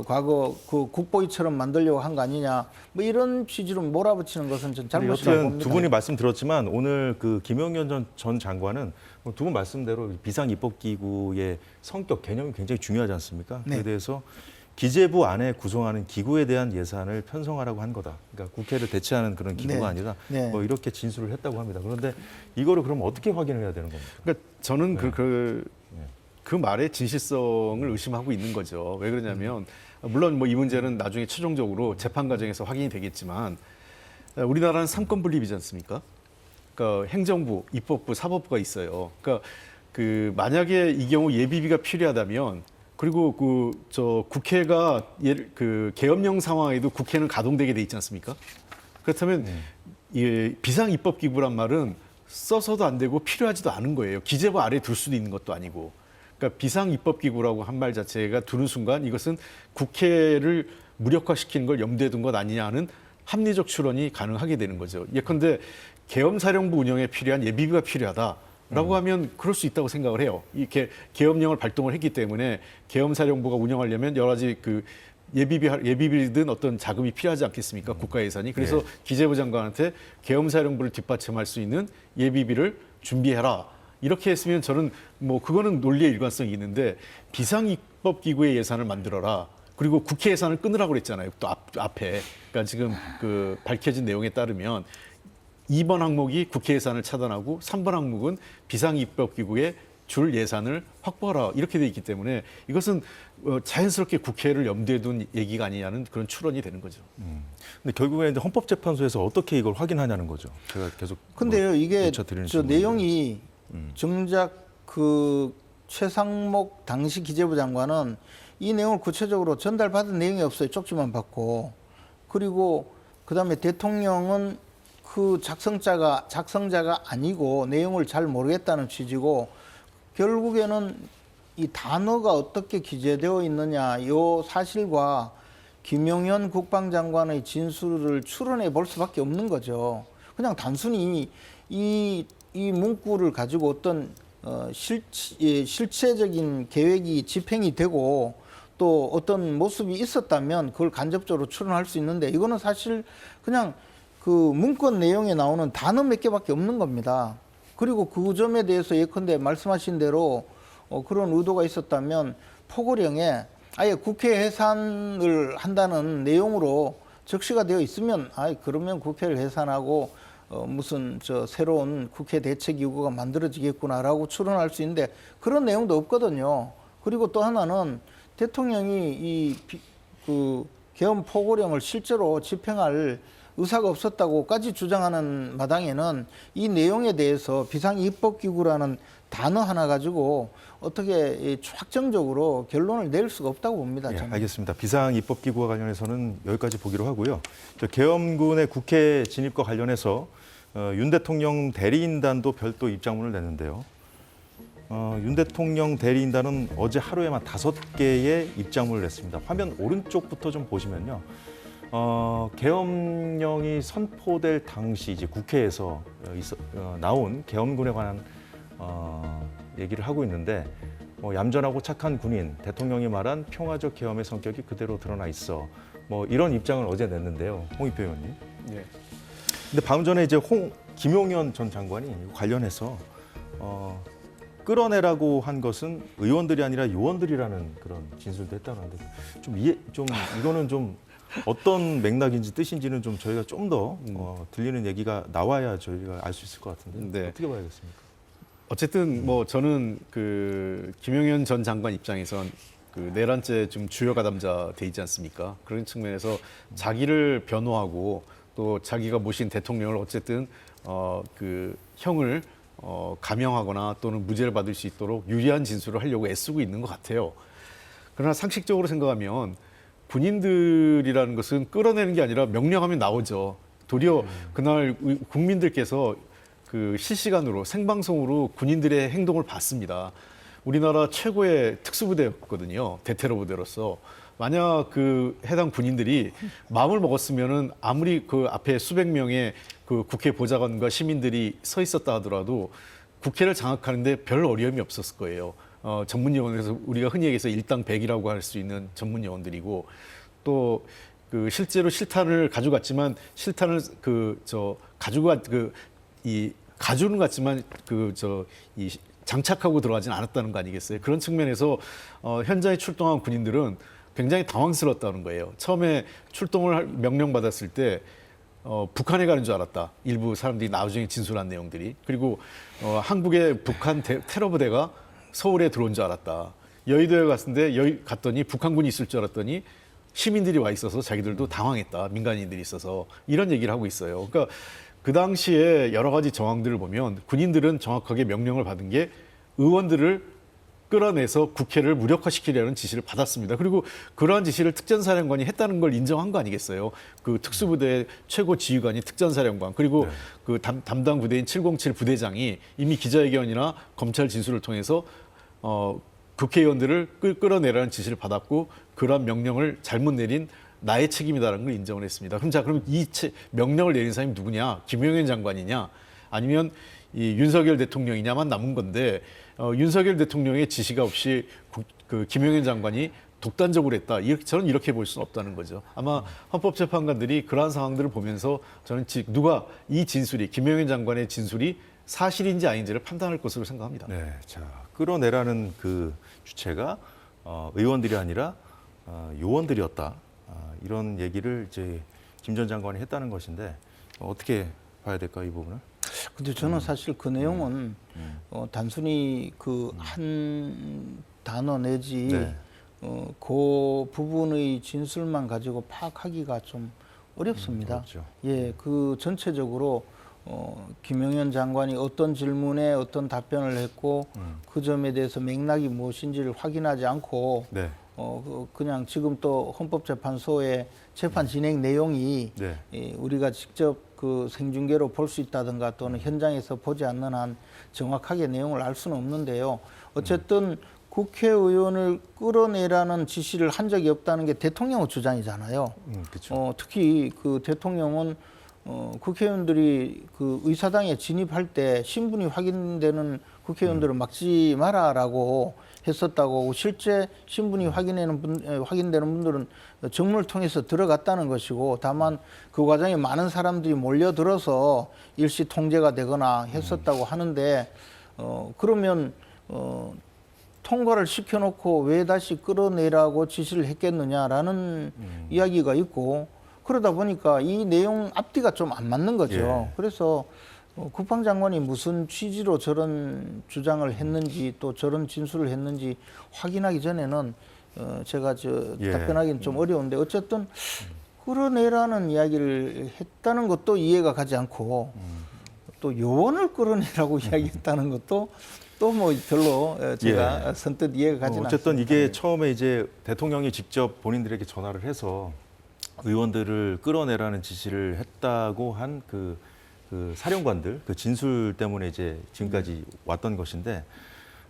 과거 그 국보위처럼 만들려고 한 거 아니냐. 뭐 이런 취지로 몰아붙이는 것은 전 잘못이라고 여튼 봅니다. 두 분이 말씀 들었지만 오늘 그 김영현 전 장관은 두 분 말씀대로 비상입법기구의 성격 개념이 굉장히 중요하지 않습니까? 네. 그에 대해서 기재부 안에 구성하는 기구에 대한 예산을 편성하라고 한 거다. 그러니까 국회를 대체하는 그런 기구가 네. 아니라 네. 뭐 이렇게 진술을 했다고 합니다. 그런데 이거를 그럼 어떻게 확인을 해야 되는 겁니까? 그러니까 저는 그 말의 진실성을 의심하고 있는 거죠. 왜 그러냐면 물론 뭐 이 문제는 나중에 최종적으로 재판 과정에서 확인이 되겠지만 우리나라는 삼권 분립이지 않습니까? 그러니까 행정부, 입법부, 사법부가 있어요. 그러니까 그 만약에 이 경우 예비비가 필요하다면, 그리고 국회가 그 계엄령 상황에도 국회는 가동되게 돼 있지 않습니까? 그렇다면 이 비상입법기구란 말은 써서도 안 되고 필요하지도 않은 거예요. 기재부 아래에 둘 수도 있는 것도 아니고. 그러니까 비상입법기구라고 한 말 자체가 두는 순간 이것은 국회를 무력화시키는 걸 염두에 둔 것 아니냐는 합리적 추론이 가능하게 되는 거죠. 예컨대 계엄사령부 운영에 필요한 예비비가 필요하다라고 하면 그럴 수 있다고 생각을 해요. 이렇게 계엄령을 발동을 했기 때문에 계엄사령부가 운영하려면 여러 가지 그 예비비든 어떤 자금이 필요하지 않겠습니까? 국가 예산이. 그래서 기재부 장관한테 계엄사령부를 뒷받침할 수 있는 예비비를 준비해라. 이렇게 했으면 저는 뭐 그거는 논리의 일관성이 있는데, 비상입법기구의 예산을 만들어라. 그리고 국회 예산을 끊으라고 그랬잖아요. 또 앞에. 그러니까 지금 그 밝혀진 내용에 따르면 2번 항목이 국회 예산을 차단하고 3번 항목은 비상입법기구에 줄 예산을 확보하라. 이렇게 돼 있기 때문에 이것은 자연스럽게 국회를 염두에 둔 얘기가 아니냐는 그런 추론이 되는 거죠. 근데 결국에 이제 헌법재판소에서 어떻게 이걸 확인하냐는 거죠. 제가 계속 근데요, 이게 여쭤드리는 저 질문인데. 내용이 정작 그 최상목 당시 기재부 장관은 이 내용을 구체적으로 전달받은 내용이 없어요. 쪽지만 받고. 그리고 그다음에 대통령은 그 작성자가 아니고 내용을 잘 모르겠다는 취지고, 결국에는 이 단어가 어떻게 기재되어 있느냐, 이 사실과 김용현 국방장관의 진술을 추론해 볼 수밖에 없는 거죠. 그냥 단순히 이 문구를 가지고 어떤 실체적인 계획이 집행이 되고 또 어떤 모습이 있었다면 그걸 간접적으로 추론할 수 있는데, 이거는 사실 그냥 그 문건 내용에 나오는 단어 몇 개밖에 없는 겁니다. 그리고 그 점에 대해서 예컨대 말씀하신 대로 그런 의도가 있었다면 포고령에 아예 국회 해산을 한다는 내용으로 적시가 되어 있으면, 그러면 국회를 해산하고 무슨 새로운 국회 대책기구가 만들어지겠구나라고 추론할 수 있는데 그런 내용도 없거든요. 그리고 또 하나는 대통령이 그 계엄 포고령을 실제로 집행할 의사가 없었다고까지 주장하는 마당에는 이 내용에 대해서 비상입법기구라는 단어 하나 가지고 어떻게 확정적으로 결론을 내릴 수가 없다고 봅니다. 예, 저는. 알겠습니다. 비상입법기구와 관련해서는 여기까지 보기로 하고요. 저 계엄군의 국회 진입과 관련해서 윤 대통령 대리인단도 별도 입장문을 냈는데요. 윤 대통령 대리인단은 어제 하루에만 5개의 입장문을 냈습니다. 화면 오른쪽부터 좀 보시면요. 계엄령이 선포될 당시 이제 국회에서 나온 계엄군에 관한 얘기를 하고 있는데 얌전하고 착한 군인, 대통령이 말한 평화적 계엄의 성격이 그대로 드러나 있어. 이런 입장을 어제 냈는데요. 홍익표 의원님. 네. 근데 방금 전에 이제 김용현 전 장관이 관련해서 끌어내라고 한 것은 의원들이 아니라 요원들이라는 그런 진술도 했다는데 이거는 좀 어떤 맥락인지 뜻인지는 좀 저희가 좀 더 들리는 얘기가 나와야 저희가 알 수 있을 것 같은데 네. 어떻게 봐야겠습니까? 어쨌든 저는 그 김용현 전 장관 입장에선 그 내란죄 좀 주요 가담자 돼 있지 않습니까? 그런 측면에서 자기를 변호하고 또 자기가 모신 대통령을 어쨌든 그 형을 감형하거나 또는 무죄를 받을 수 있도록 유리한 진술을 하려고 애쓰고 있는 것 같아요. 그러나 상식적으로 생각하면 군인들이라는 것은 끌어내는 게 아니라 명령하면 나오죠. 도리어 그날 국민들께서 그 실시간으로 생방송으로 군인들의 행동을 봤습니다. 우리나라 최고의 특수부대였거든요. 대테러 부대로서. 만약 그 해당 군인들이 마음을 먹었으면은 아무리 그 앞에 수백 명의 그 국회 보좌관과 시민들이 서 있었다 하더라도 국회를 장악하는데 별 어려움이 없었을 거예요. 전문 용어에서 우리가 흔히 얘기해서 일당 100이라고 할 수 있는 전문 용어들이고 또 그 실제로 실탄을 가져갔지만 실탄을 가져는 갔지만 이 장착하고 들어가지는 않았다는 거 아니겠어요? 그런 측면에서 현장에 출동한 군인들은 굉장히 당황스러웠다는 거예요. 처음에 출동을 명령받았을 때 북한에 가는 줄 알았다. 일부 사람들이 나중에 진술한 내용들이. 그리고 한국의 북한 테러 부대가 서울에 들어온 줄 알았다. 여의도에 갔더니 북한군이 있을 줄 알았더니 시민들이 와 있어서 자기들도 당황했다. 민간인들이 있어서 이런 얘기를 하고 있어요. 그러니까 그 당시에 여러 가지 정황들을 보면 군인들은 정확하게 명령을 받은 게 의원들을 끌어내서 국회를 무력화시키려는 지시를 받았습니다. 그리고 그러한 지시를 특전사령관이 했다는 걸 인정한 거 아니겠어요? 그 특수부대의 최고 지휘관이 특전사령관 그리고 네. 그 담당 부대인 707 부대장이 이미 기자회견이나 검찰 진술을 통해서 국회의원들을 끌어내라는 지시를 받았고 그러한 명령을 잘못 내린 나의 책임이다라는 걸 인정을 했습니다. 그럼 이 명령을 내린 사람이 누구냐? 김용현 장관이냐? 아니면 이 윤석열 대통령이냐만 남은 건데 윤석열 대통령의 지시가 없이 그 김용현 장관이 독단적으로 했다. 저는 이렇게 볼 수는 없다는 거죠. 아마 헌법재판관들이 그러한 상황들을 보면서 저는 누가 이 진술이 김용현 장관의 진술이 사실인지 아닌지를 판단할 것으로 생각합니다. 네, 자 끌어내라는 그 주체가 의원들이 아니라 요원들이었다. 이런 얘기를 이제 김 전 장관이 했다는 것인데 어떻게 봐야 될까 이 부분을? 근데 저는 사실 그 내용은 단순히 그 한 단어 내지 네. 그 부분의 진술만 가지고 파악하기가 좀 어렵습니다. 어렵죠. 예, 그 전체적으로 김용현 장관이 어떤 질문에 어떤 답변을 했고 그 점에 대해서 맥락이 무엇인지를 확인하지 않고 네. 그냥 지금 또 헌법재판소의 재판 진행 내용이 네. 우리가 직접 그 생중계로 볼 수 있다든가 또는 현장에서 보지 않는 한 정확하게 내용을 알 수는 없는데요. 어쨌든 국회의원을 끌어내라는 지시를 한 적이 없다는 게 대통령의 주장이잖아요. 그렇죠. 특히 그 대통령은 국회의원들이 그 의사당에 진입할 때 신분이 확인되는 국회의원들을 막지 마라라고 했었다고 실제 신분이 확인되는 분들은 정문을 통해서 들어갔다는 것이고 다만 그 과정에 많은 사람들이 몰려들어서 일시 통제가 되거나 했었다고 하는데 그러면 통과를 시켜놓고 왜 다시 끌어내라고 지시를 했겠느냐라는 이야기가 있고 그러다 보니까 이 내용 앞뒤가 좀 안 맞는 거죠. 예. 그래서 국방장관이 무슨 취지로 저런 주장을 했는지 또 저런 진술을 했는지 확인하기 전에는 제가 예. 답변하기는 좀 어려운데 어쨌든 끌어내라는 이야기를 했다는 것도 이해가 가지 않고 또 요원을 끌어내라고 이야기했다는 것도 또 뭐 별로 제가 선뜻 이해가 가지 않습니다. 어쨌든 이게 처음에 이제 대통령이 직접 본인들에게 전화를 해서 의원들을 끌어내라는 지시를 했다고 한 그 사령관들 그 진술 때문에 이제 지금까지 왔던 것인데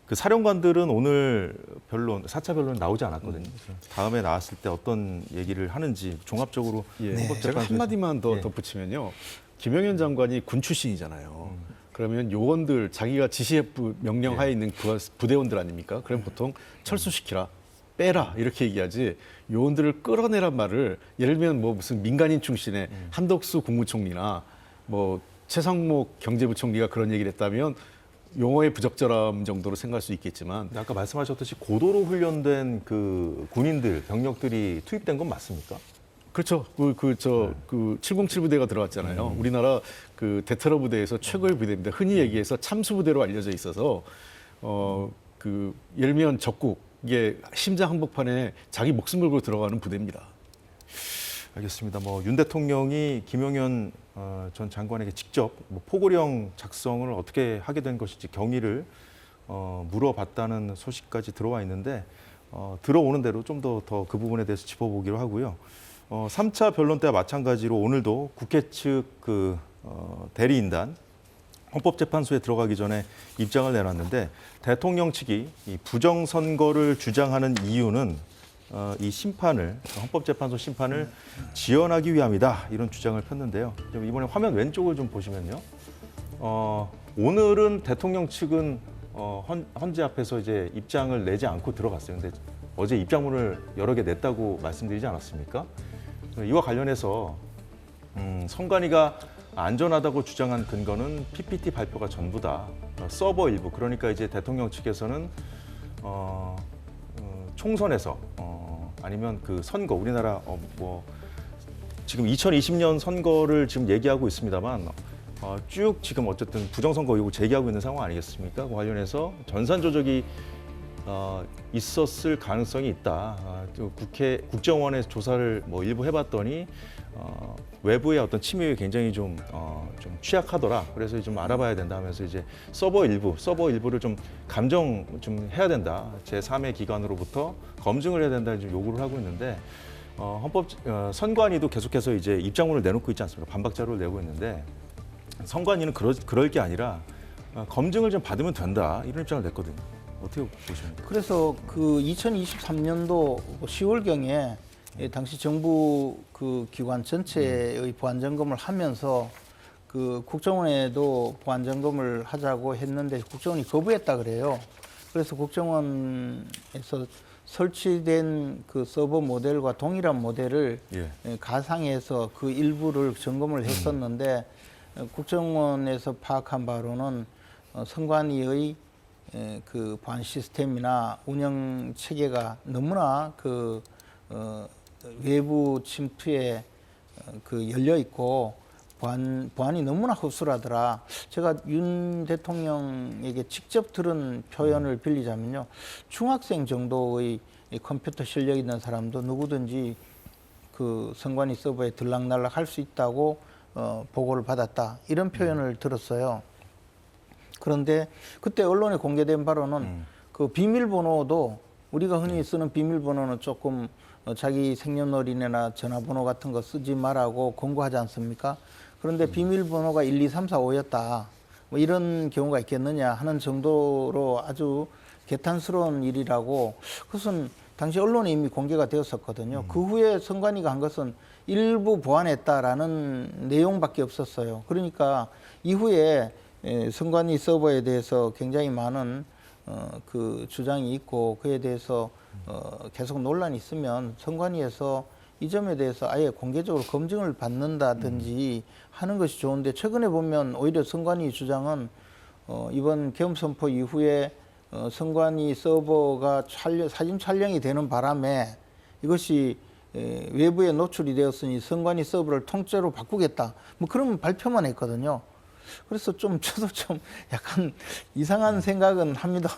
그 사령관들은 오늘 변론 4차 변론 나오지 않았거든요. 다음에 나왔을 때 어떤 얘기를 하는지 종합적으로 예. 제가 헌법재판소에서 한마디만 더 예. 덧붙이면요. 김영현 장관이 군 출신이잖아요. 그러면 요원들 자기가 지시 명령하에 있는 부대원들 아닙니까? 그럼 보통 철수시키라, 빼라 이렇게 얘기하지 요원들을 끌어내란 말을 예를 들면 뭐 무슨 민간인 출신의 한덕수 국무총리나 뭐 최상목 경제부총리가 그런 얘기를 했다면 용어의 부적절함 정도로 생각할 수 있겠지만 아까 말씀하셨듯이 고도로 훈련된 그 군인들 병력들이 투입된 건 맞습니까? 그렇죠. 그 707 부대가 들어왔잖아요. 우리나라 그 대테러 부대에서 최고의 부대입니다. 흔히 얘기해서 참수 부대로 알려져 있어서 그 예를 들면 적국 이게 심장 한복판에 자기 목숨 걸고 들어가는 부대입니다. 알겠습니다. 뭐 윤 대통령이 김용현 전 장관에게 직접 뭐 포고령 작성을 어떻게 하게 된 것인지 경위를 물어봤다는 소식까지 들어와 있는데 들어오는 대로 좀 더 그 부분에 대해서 짚어보기로 하고요. 3차 변론 때와 마찬가지로 오늘도 국회 측 그 대리인단 헌법재판소에 들어가기 전에 입장을 내놨는데 대통령 측이 이 부정선거를 주장하는 이유는 이 심판을 헌법재판소 심판을 지연하기 위함이다 이런 주장을 폈는데요. 이번에 화면 왼쪽을 좀 보시면요. 오늘은 대통령 측은 헌재 앞에서 이제 입장을 내지 않고 들어갔어요. 근데 어제 입장문을 여러 개 냈다고 말씀드리지 않았습니까? 이와 관련해서 선관위가 안전하다고 주장한 근거는 PPT 발표가 전부다. 서버 일부 그러니까 이제 대통령 측에서는 총선에서 아니면 그 선거 우리나라 뭐 지금 2020년 선거를 지금 얘기하고 있습니다만 쭉 지금 어쨌든 부정선거 의혹을 제기하고 있는 상황 아니겠습니까? 그 관련해서 전산 조작이 있었을 가능성이 있다. 국정원에서 조사를 뭐 일부 해봤더니 외부의 어떤 침해에 굉장히 좀 취약하더라. 그래서 좀 알아봐야 된다 하면서 이제 서버 일부를 좀 감정 좀 해야 된다. 제3의 기관으로부터 검증을 해야 된다. 좀 요구를 하고 있는데 선관위도 계속해서 이제 입장문을 내놓고 있지 않습니까? 반박 자료를 내고 있는데 선관위는 그럴 게 아니라 검증을 좀 받으면 된다. 이런 입장을 냈거든요. 어떻게 보십니까? 그래서 그 2023년도 10월경에 당시 정부 그 기관 전체의 보안 점검을 하면서 그 국정원에도 보안 점검을 하자고 했는데 국정원이 거부했다 그래요. 그래서 국정원에서 설치된 그 서버 모델과 동일한 모델을 가상해서 그 일부를 점검을 했었는데 국정원에서 파악한 바로는 선관위의 그 보안 시스템이나 운영 체계가 너무나 그 외부 침투에 그 열려 있고 보안이 너무나 허술하더라. 제가 윤 대통령에게 직접 들은 표현을 빌리자면요, 중학생 정도의 컴퓨터 실력 있는 사람도 누구든지 그 선관위 서버에 들락날락 할 수 있다고 보고를 받았다. 이런 표현을 들었어요. 그런데 그때 언론에 공개된 바로는 그 비밀번호도 우리가 흔히 쓰는 비밀번호는 조금 자기 생년월일이나 전화번호 같은 거 쓰지 말라고 권고하지 않습니까? 그런데 비밀번호가 1, 2, 3, 4, 5였다. 뭐 이런 경우가 있겠느냐 하는 정도로 아주 개탄스러운 일이라고 그것은 당시 언론에 이미 공개가 되었었거든요. 그 후에 선관위가 한 것은 일부 보완했다라는 내용밖에 없었어요. 그러니까 이후에 선관위 서버에 대해서 굉장히 많은 그 주장이 있고 그에 대해서 계속 논란이 있으면 선관위에서 이 점에 대해서 아예 공개적으로 검증을 받는다든지 하는 것이 좋은데 최근에 보면 오히려 선관위 주장은 이번 계엄 선포 이후에 선관위 서버가 사진 촬영이 되는 바람에 이것이 외부에 노출이 되었으니 선관위 서버를 통째로 바꾸겠다. 뭐 그런 발표만 했거든요. 그래서 저도 좀 약간 이상한 생각은 합니다.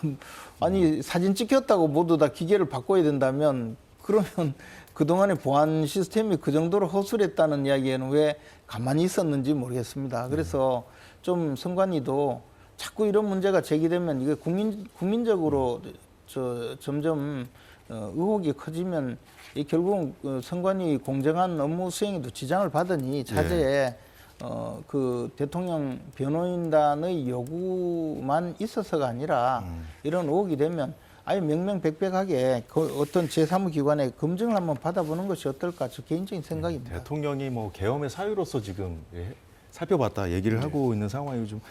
아니 사진 찍혔다고 모두 다 기계를 바꿔야 된다면 그러면 그동안의 보안 시스템이 그 정도로 허술했다는 이야기에는 왜 가만히 있었는지 모르겠습니다. 그래서 좀 선관위도 자꾸 이런 문제가 제기되면 이게 국민적으로 점점 의혹이 커지면 이 결국은 선관위 공정한 업무 수행에도 지장을 받으니 차제에 그 대통령 변호인단의 요구만 있어서가 아니라 이런 의혹이 되면 아예 명명백백하게 그 어떤 제3기관에 검증을 한번 받아보는 것이 어떨까 저 개인적인 생각입니다. 대통령이 뭐 계엄의 사유로서 지금 살펴봤다 얘기를 하고 있는 상황이고 좀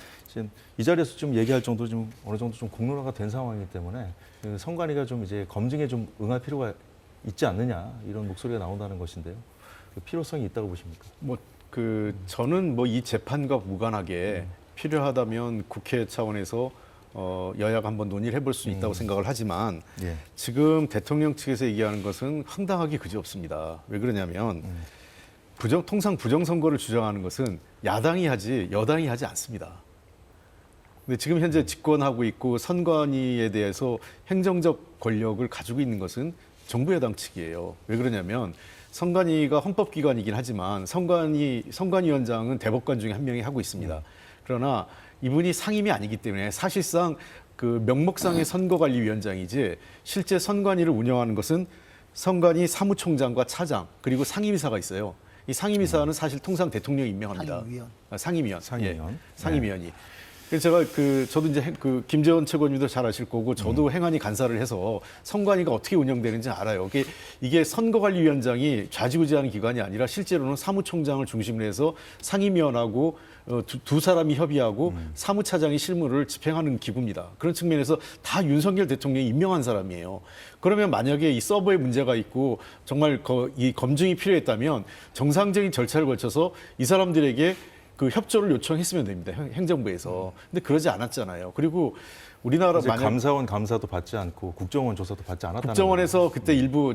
이 자리에서 좀 얘기할 정도 좀 어느 정도 좀 공론화가 된 상황이기 때문에 그 선관위가 좀 이제 검증에 좀 응할 필요가 있지 않느냐 이런 목소리가 나온다는 것인데요. 그 필요성이 있다고 보십니까? 저는 뭐 이 재판과 무관하게 필요하다면 국회 차원에서 여야가 한번 논의를 해볼 수 있다고 생각을 하지만 예. 지금 대통령 측에서 얘기하는 것은 황당하기 그지없습니다. 왜 그러냐면 통상 부정선거를 주장하는 것은 야당이 하지 여당이 하지 않습니다. 근데 지금 현재 집권하고 있고 선관위에 대해서 행정적 권력을 가지고 있는 것은 정부 여당 측이에요. 왜 그러냐면 선관위가 헌법기관이긴 하지만 선관위원장은 대법관 중에 한 명이 하고 있습니다. 그러나 이분이 상임이 아니기 때문에 사실상 그 명목상의 선거관리위원장이지 실제 선관위를 운영하는 것은 선관위 사무총장과 차장 그리고 상임이사가 있어요. 이 상임이사는 사실 통상 대통령이 임명합니다. 상임위원. 상임위원. 상임위원이. 그래서 제가 저도 이제 김재원 최고님도 잘 아실 거고 저도 행안위 간사를 해서 선관위가 어떻게 운영되는지 알아요. 이게 선거관리위원장이 좌지우지하는 기관이 아니라 실제로는 사무총장을 중심으로 해서 상임위원하고 두 사람이 협의하고 사무차장이 실무를 집행하는 기구입니다. 그런 측면에서 다 윤석열 대통령이 임명한 사람이에요. 그러면 만약에 이 서버에 문제가 있고 정말 이 검증이 필요했다면 정상적인 절차를 거쳐서 이 사람들에게 그 협조를 요청했으면 됩니다. 행정부에서. 근데 그러지 않았잖아요. 그리고 우리나라 만약 감사원 감사도 받지 않고 국정원 조사도 받지 않았다는 국정원에서 그때 일부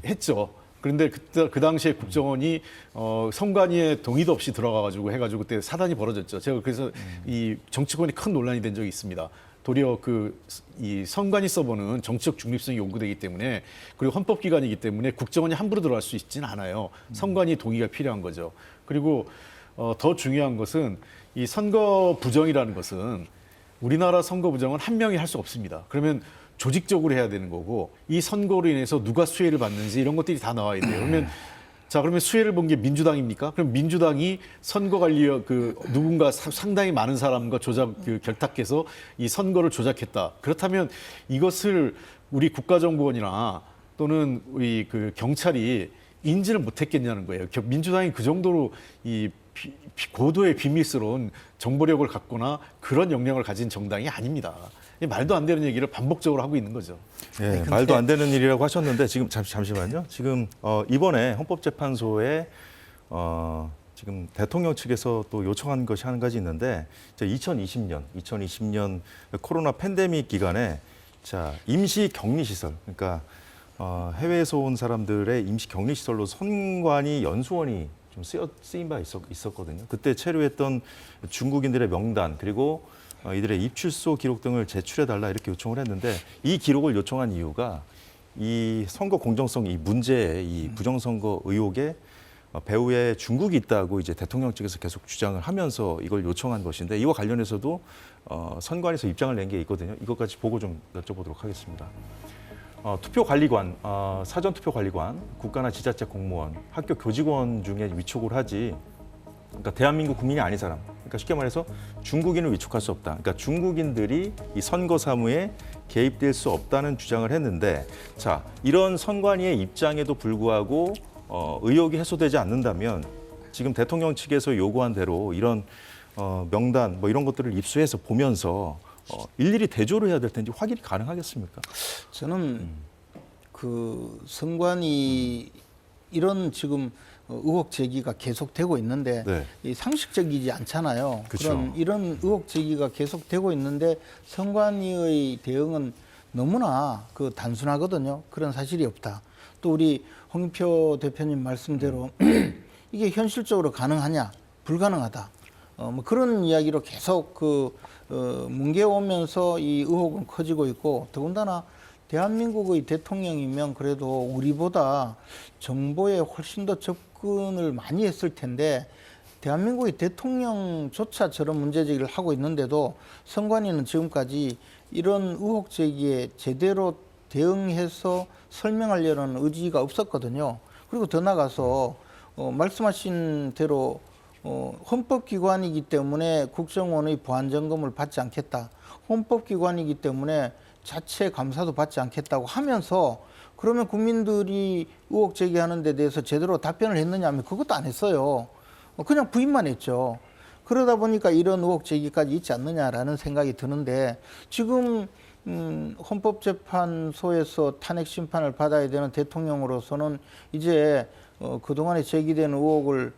했죠. 그런데 그때 그 당시에 국정원이 선관위의 동의도 없이 들어가가지고 해가지고 그때 사단이 벌어졌죠. 제가 그래서 이 정치권이 큰 논란이 된 적이 있습니다. 도리어 이 선관위 서버는 정치적 중립성이 요구되기 때문에 그리고 헌법기관이기 때문에 국정원이 함부로 들어갈 수 있지는 않아요. 선관위 동의가 필요한 거죠. 그리고 더 중요한 것은 이 선거 부정이라는 것은 우리나라 선거 부정은 한 명이 할 수 없습니다. 그러면 조직적으로 해야 되는 거고 이 선거로 인해서 누가 수혜를 받는지 이런 것들이 다 나와야 돼요. 그러면 수혜를 본 게 민주당입니까? 그럼 민주당이 선거 관리 누군가 상당히 많은 사람과 결탁해서 이 선거를 조작했다. 그렇다면 이것을 우리 국가정보원이나 또는 우리 경찰이 인지를 못했겠냐는 거예요. 민주당이 그 정도로 이 고도의 비밀스러운 정보력을 갖거나 그런 역량을 가진 정당이 아닙니다. 말도 안 되는 얘기를 반복적으로 하고 있는 거죠. 예, 말도 안 되는 일이라고 하셨는데 지금 잠시만요. 지금 이번에 헌법재판소에 지금 대통령 측에서 또 요청한 것이 한 가지 있는데 2020년 코로나 팬데믹 기간에 임시 격리시설 그러니까 해외에서 온 사람들의 임시 격리시설로 선관위 연수원이 좀 쓰인 바 있었거든요. 그때 체류했던 중국인들의 명단 그리고 이들의 입출소 기록 등을 제출해달라 이렇게 요청을 했는데 이 기록을 요청한 이유가 이 선거 공정성 이 문제에 이 부정선거 의혹에 배후에 중국이 있다고 이제 대통령 측에서 계속 주장을 하면서 이걸 요청한 것인데 이와 관련해서도 선관위에서 입장을 낸 게 있거든요. 이것까지 보고 좀 여쭤보도록 하겠습니다. 투표관리관, 사전투표관리관, 국가나 지자체 공무원, 학교 교직원 중에 위촉을 하지 그러니까 대한민국 국민이 아닌 사람, 그러니까 쉽게 말해서 중국인을 위촉할 수 없다. 그러니까 중국인들이 이 선거 사무에 개입될 수 없다는 주장을 했는데 이런 선관위의 입장에도 불구하고 의혹이 해소되지 않는다면 지금 대통령 측에서 요구한 대로 이런 명단 이런 것들을 입수해서 보면서 일일이 대조를 해야 될 텐데 확인이 가능하겠습니까? 저는 선관위 이런 지금 의혹 제기가 계속되고 있는데 이 상식적이지 않잖아요. 그쵸. 이런 의혹 제기가 계속되고 있는데 선관위의 대응은 너무나 단순하거든요. 그런 사실이 없다. 또 우리 홍익표 대표님 말씀대로 이게 현실적으로 가능하냐? 불가능하다. 그런 이야기로 계속 뭉개오면서 이 의혹은 커지고 있고 더군다나 대한민국의 대통령이면 그래도 우리보다 정보에 훨씬 더 접근을 많이 했을 텐데 대한민국의 대통령조차 저런 문제 제기를 하고 있는데도 선관위는 지금까지 이런 의혹 제기에 제대로 대응해서 설명하려는 의지가 없었거든요. 그리고 더 나가서 말씀하신 대로 헌법기관이기 때문에 국정원의 보안점검을 받지 않겠다. 헌법기관이기 때문에 자체 감사도 받지 않겠다고 하면서 그러면 국민들이 의혹 제기하는 데 대해서 제대로 답변을 했느냐 하면 그것도 안 했어요. 그냥 부인만 했죠. 그러다 보니까 이런 의혹 제기까지 있지 않느냐라는 생각이 드는데 지금 헌법재판소에서 탄핵 심판을 받아야 되는 대통령으로서는 이제 그동안에 제기된 의혹을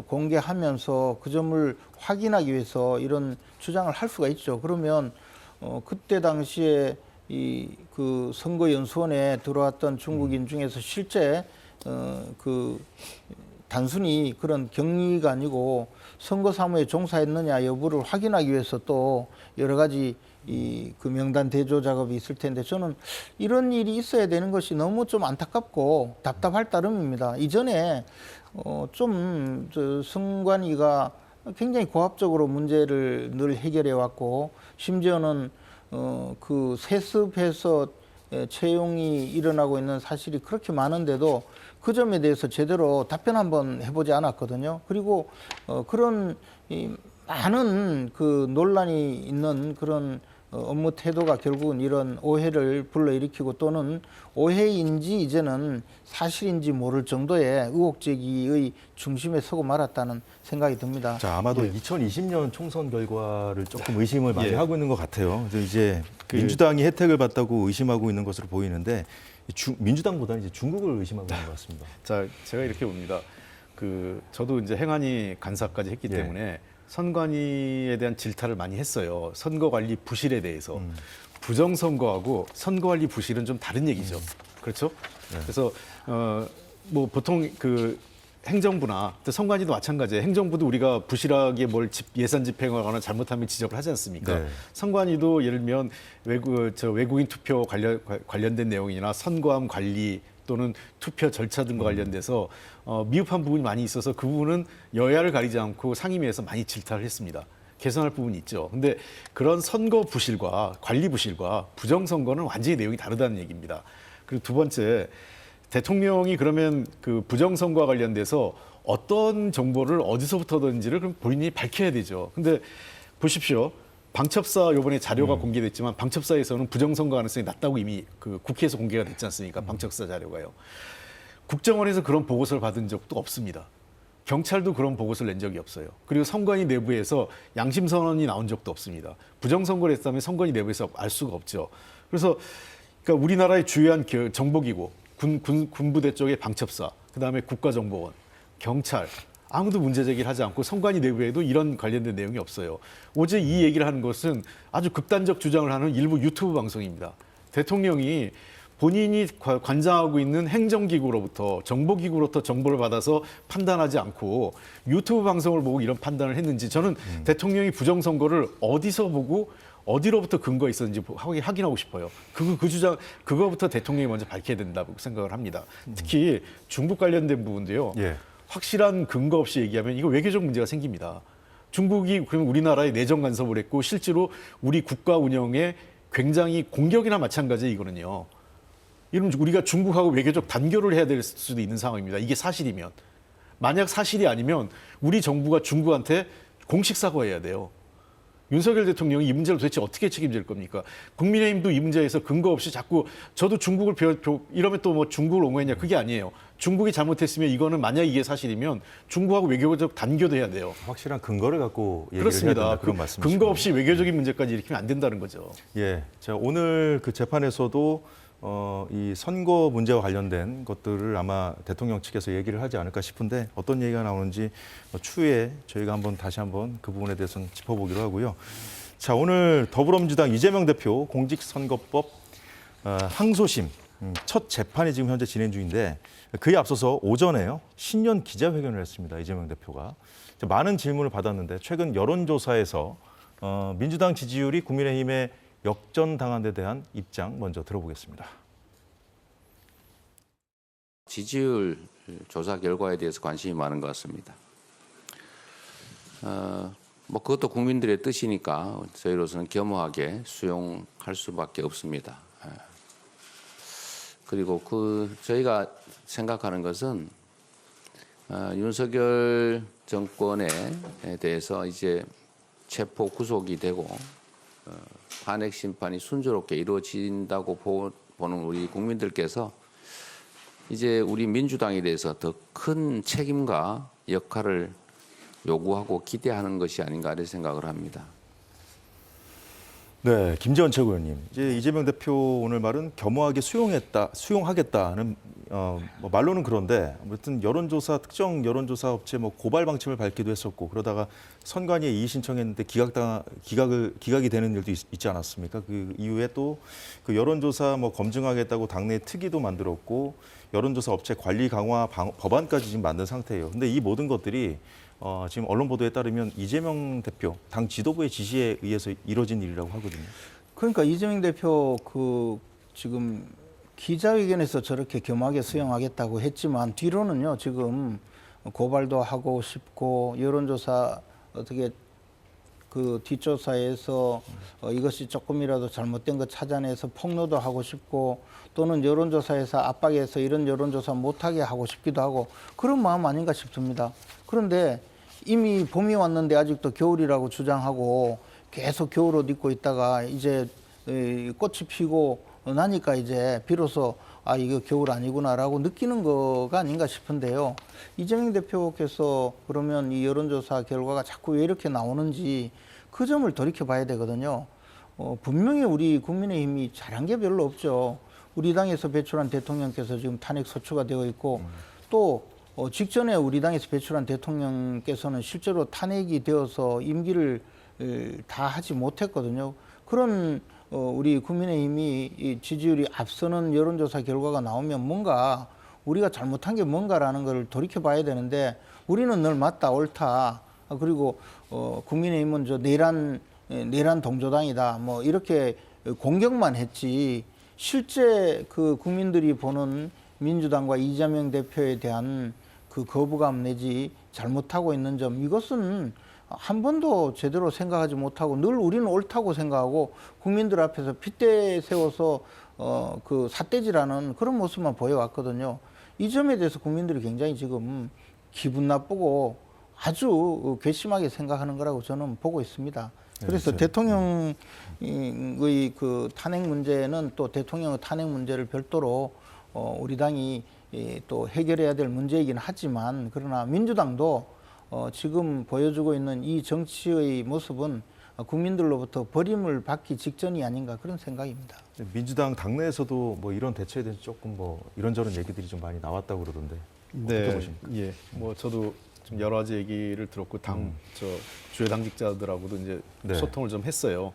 공개하면서 그 점을 확인하기 위해서 이런 주장을 할 수가 있죠. 그러면 그때 당시에 그 선거연수원에 들어왔던 중국인 중에서 실제 단순히 그런 격리가 아니고 선거사무에 종사했느냐 여부를 확인하기 위해서 또 여러 가지 그 명단 대조 작업이 있을 텐데 저는 이런 일이 있어야 되는 것이 너무 좀 안타깝고 답답할 따름입니다. 이전에 좀 선관위가 굉장히 고압적으로 문제를 늘 해결해 왔고 심지어는 그 세습해서 채용이 일어나고 있는 사실이 그렇게 많은데도 그 점에 대해서 제대로 답변 한번 해보지 않았거든요. 그리고 그런 많은 그 논란이 있는 그런 업무 태도가 결국은 이런 오해를 불러일으키고 또는 오해인지 이제는 사실인지 모를 정도의 의혹 제기의 중심에 서고 말았다는 생각이 듭니다. 자, 아마도 2020년 총선 결과를 조금 의심을 많이 하고 있는 것 같아요. 그래서 이제 민주당이 혜택을 받다고 의심하고 있는 것으로 보이는데 민주당보다는 이제 중국을 의심하고 있는 것 같습니다. 자, 제가 이렇게 봅니다. 저도 이제 행안위 간사까지 했기 때문에 선관위에 대한 질타를 많이 했어요. 선거관리 부실에 대해서. 부정선거하고 선거관리 부실은 좀 다른 얘기죠. 그렇죠? 그래서 뭐 보통 행정부나 또 선관위도 마찬가지예요. 행정부도 우리가 부실하게 예산 집행하거나 잘못하면 지적을 하지 않습니까? 네. 선관위도 예를 들면 외국인 투표 관련된 내용이나 선거함 관리 또는 투표 절차 등과 관련돼서 미흡한 부분이 많이 있어서 그 부분은 여야를 가리지 않고 상임위에서 많이 질타를 했습니다. 개선할 부분이 있죠. 근데 그런 선거 부실과 관리 부실과 부정선거는 완전히 내용이 다르다는 얘기입니다. 그리고 두 번째, 대통령이 그러면 그 부정선거와 관련돼서 어떤 정보를 어디서부터든지를 그럼 본인이 밝혀야 되죠. 근데 보십시오. 방첩사 요번에 자료가 공개됐지만 방첩사에서는 부정선거 가능성이 낮다고 이미 그 국회에서 공개가 됐지 않습니까? 방첩사 자료가요. 국정원에서 그런 보고서를 받은 적도 없습니다. 경찰도 그런 보고서를 낸 적이 없어요. 그리고 선관위 내부에서 양심 선언이 나온 적도 없습니다. 부정선거를 했다면 선관위 내부에서 알 수가 없죠. 그래서 그러니까 우리나라의 주요한 정보기구, 군부대 쪽의 방첩사, 그다음에 국가정보원, 경찰 아무도 문제 제기를 하지 않고 선관위 내부에도 이런 관련된 내용이 없어요. 어제 이 얘기를 하는 것은 아주 극단적 주장을 하는 일부 유튜브 방송입니다. 대통령이 본인이 관장하고 있는 행정기구로부터 정보기구로부터 정보를 받아서 판단하지 않고 유튜브 방송을 보고 이런 판단을 했는지 저는 대통령이 부정선거를 어디서 보고 어디로부터 근거가 있었는지 확인하고 싶어요. 그 주장, 그거부터 대통령이 먼저 밝혀야 된다고 생각을 합니다. 특히 중국 관련된 부분도요. 확실한 근거 없이 얘기하면 이거 외교적 문제가 생깁니다. 중국이 그러면 우리나라에 내정 간섭을 했고 실제로 우리 국가 운영에 굉장히 공격이나 마찬가지예요, 이거는요. 이러면 우리가 중국하고 외교적 단교를 해야 될 수도 있는 상황입니다. 이게 사실이면. 만약 사실이 아니면 우리 정부가 중국한테 공식 사과해야 돼요. 윤석열 대통령이 이 문제를 도대체 어떻게 책임질 겁니까? 국민의힘도 이 문제에서 근거 없이 자꾸 저도 중국을 이러면 또 뭐 중국을 옹호했냐? 그게 아니에요. 중국이 잘못했으면 이거는 만약 이게 사실이면 중국하고 외교적 단교도 해야 돼요. 확실한 근거를 갖고 얘기를 그렇습니다. 해야 된다 그런 말씀이시죠. 근거 없이 외교적인 문제까지 일으키면 안 된다는 거죠. 예, 자 오늘 그 재판에서도 이 선거 문제와 관련된 것들을 아마 대통령 측에서 얘기를 하지 않을까 싶은데 어떤 얘기가 나오는지 추후에 저희가 다시 한번 그 부분에 대해서는 짚어보기로 하고요. 자 오늘 더불어민주당 이재명 대표 공직선거법 항소심 첫 재판이 지금 현재 진행 중인데 그에 앞서서 오전에요 신년 기자회견을 했습니다. 이재명 대표가 많은 질문을 받았는데 최근 여론조사에서 민주당 지지율이 국민의힘의 역전당한 데 대한 입장 먼저 들어보겠습니다. 지지율 조사 결과에 대해서 관심이 많은 것 같습니다. 뭐 그것도 국민들의 뜻이니까 저희로서는 겸허하게 수용할 수밖에 없습니다. 그리고 저희가 생각하는 것은 윤석열 정권에 대해서 이제 체포 구속이 되고 탄핵 심판이 순조롭게 이루어진다고 보는 우리 국민들께서 이제 우리 민주당에 대해서 더 큰 책임과 역할을 요구하고 기대하는 것이 아닌가 이런 생각을 합니다. 네, 김재원 최고위원님. 이제 이재명 대표 오늘 말은 겸허하게 수용하겠다는 뭐 말로는 그런데 아무튼 특정 여론조사 업체 뭐 고발 방침을 밝기도 했었고 그러다가 선관위에 이의 신청했는데 기각이 되는 일도 있지 않았습니까? 그 이후에 또 그 여론조사 뭐 검증하겠다고 당내 특위도 만들었고 여론조사 업체 관리 강화 법안까지 지금 만든 상태예요. 근데 이 모든 것들이 지금 언론 보도에 따르면 이재명 대표 당 지도부의 지시에 의해서 이뤄진 일이라고 하거든요. 그러니까 이재명 대표 지금 기자회견에서 저렇게 겸하게 수용하겠다고 했지만 뒤로는요 지금 고발도 하고 싶고 여론조사 어떻게 그 뒷조사에서 이것이 조금이라도 잘못된 것 찾아내서 폭로도 하고 싶고 또는 여론조사에서 압박해서 이런 여론조사 못하게 하고 싶기도 하고 그런 마음 아닌가 싶습니다. 그런데 이미 봄이 왔는데 아직도 겨울이라고 주장하고 계속 겨울옷 입고 있다가 이제 꽃이 피고 나니까 이제 비로소 아 이거 겨울 아니구나라고 느끼는 거가 아닌가 싶은데요. 이재명 대표께서 그러면 이 여론조사 결과가 자꾸 왜 이렇게 나오는지 그 점을 돌이켜봐야 되거든요. 분명히 우리 국민의힘이 잘한 게 별로 없죠. 우리 당에서 배출한 대통령께서 지금 탄핵 소추가 되어 있고 또 직전에 우리 당에서 배출한 대통령께서는 실제로 탄핵이 되어서 임기를 다 하지 못했거든요. 그런 우리 국민의힘이 이 지지율이 앞서는 여론조사 결과가 나오면 뭔가 우리가 잘못한 게 뭔가라는 걸 돌이켜봐야 되는데 우리는 늘 맞다 옳다 그리고 국민의힘은 저 내란 동조당이다 뭐 이렇게 공격만 했지 실제 그 국민들이 보는 민주당과 이재명 대표에 대한 그 거부감 내지 잘못하고 있는 점 이것은 한 번도 제대로 생각하지 못하고 늘 우리는 옳다고 생각하고 국민들 앞에서 핏대 세워서 그 삿대질하는 그런 모습만 보여왔거든요. 이 점에 대해서 국민들이 굉장히 지금 기분 나쁘고 아주 괘씸하게 생각하는 거라고 저는 보고 있습니다. 그래서 네, 대통령의 그 탄핵 문제는 또 대통령의 탄핵 문제를 별도로 우리 당이 또 해결해야 될 문제이긴 하지만 그러나 민주당도 지금 보여주고 있는 이 정치의 모습은 국민들로부터 버림을 받기 직전이 아닌가 그런 생각입니다. 민주당 당내에서도 뭐 이런 대처에 대해서 조금 뭐 이런저런 얘기들이 좀 많이 나왔다고 그러던데 어떻게 보십니까? 예, 뭐 저도 좀 여러 가지 얘기를 들었고 주요 당직자들하고도 이제 네. 소통을 좀 했어요.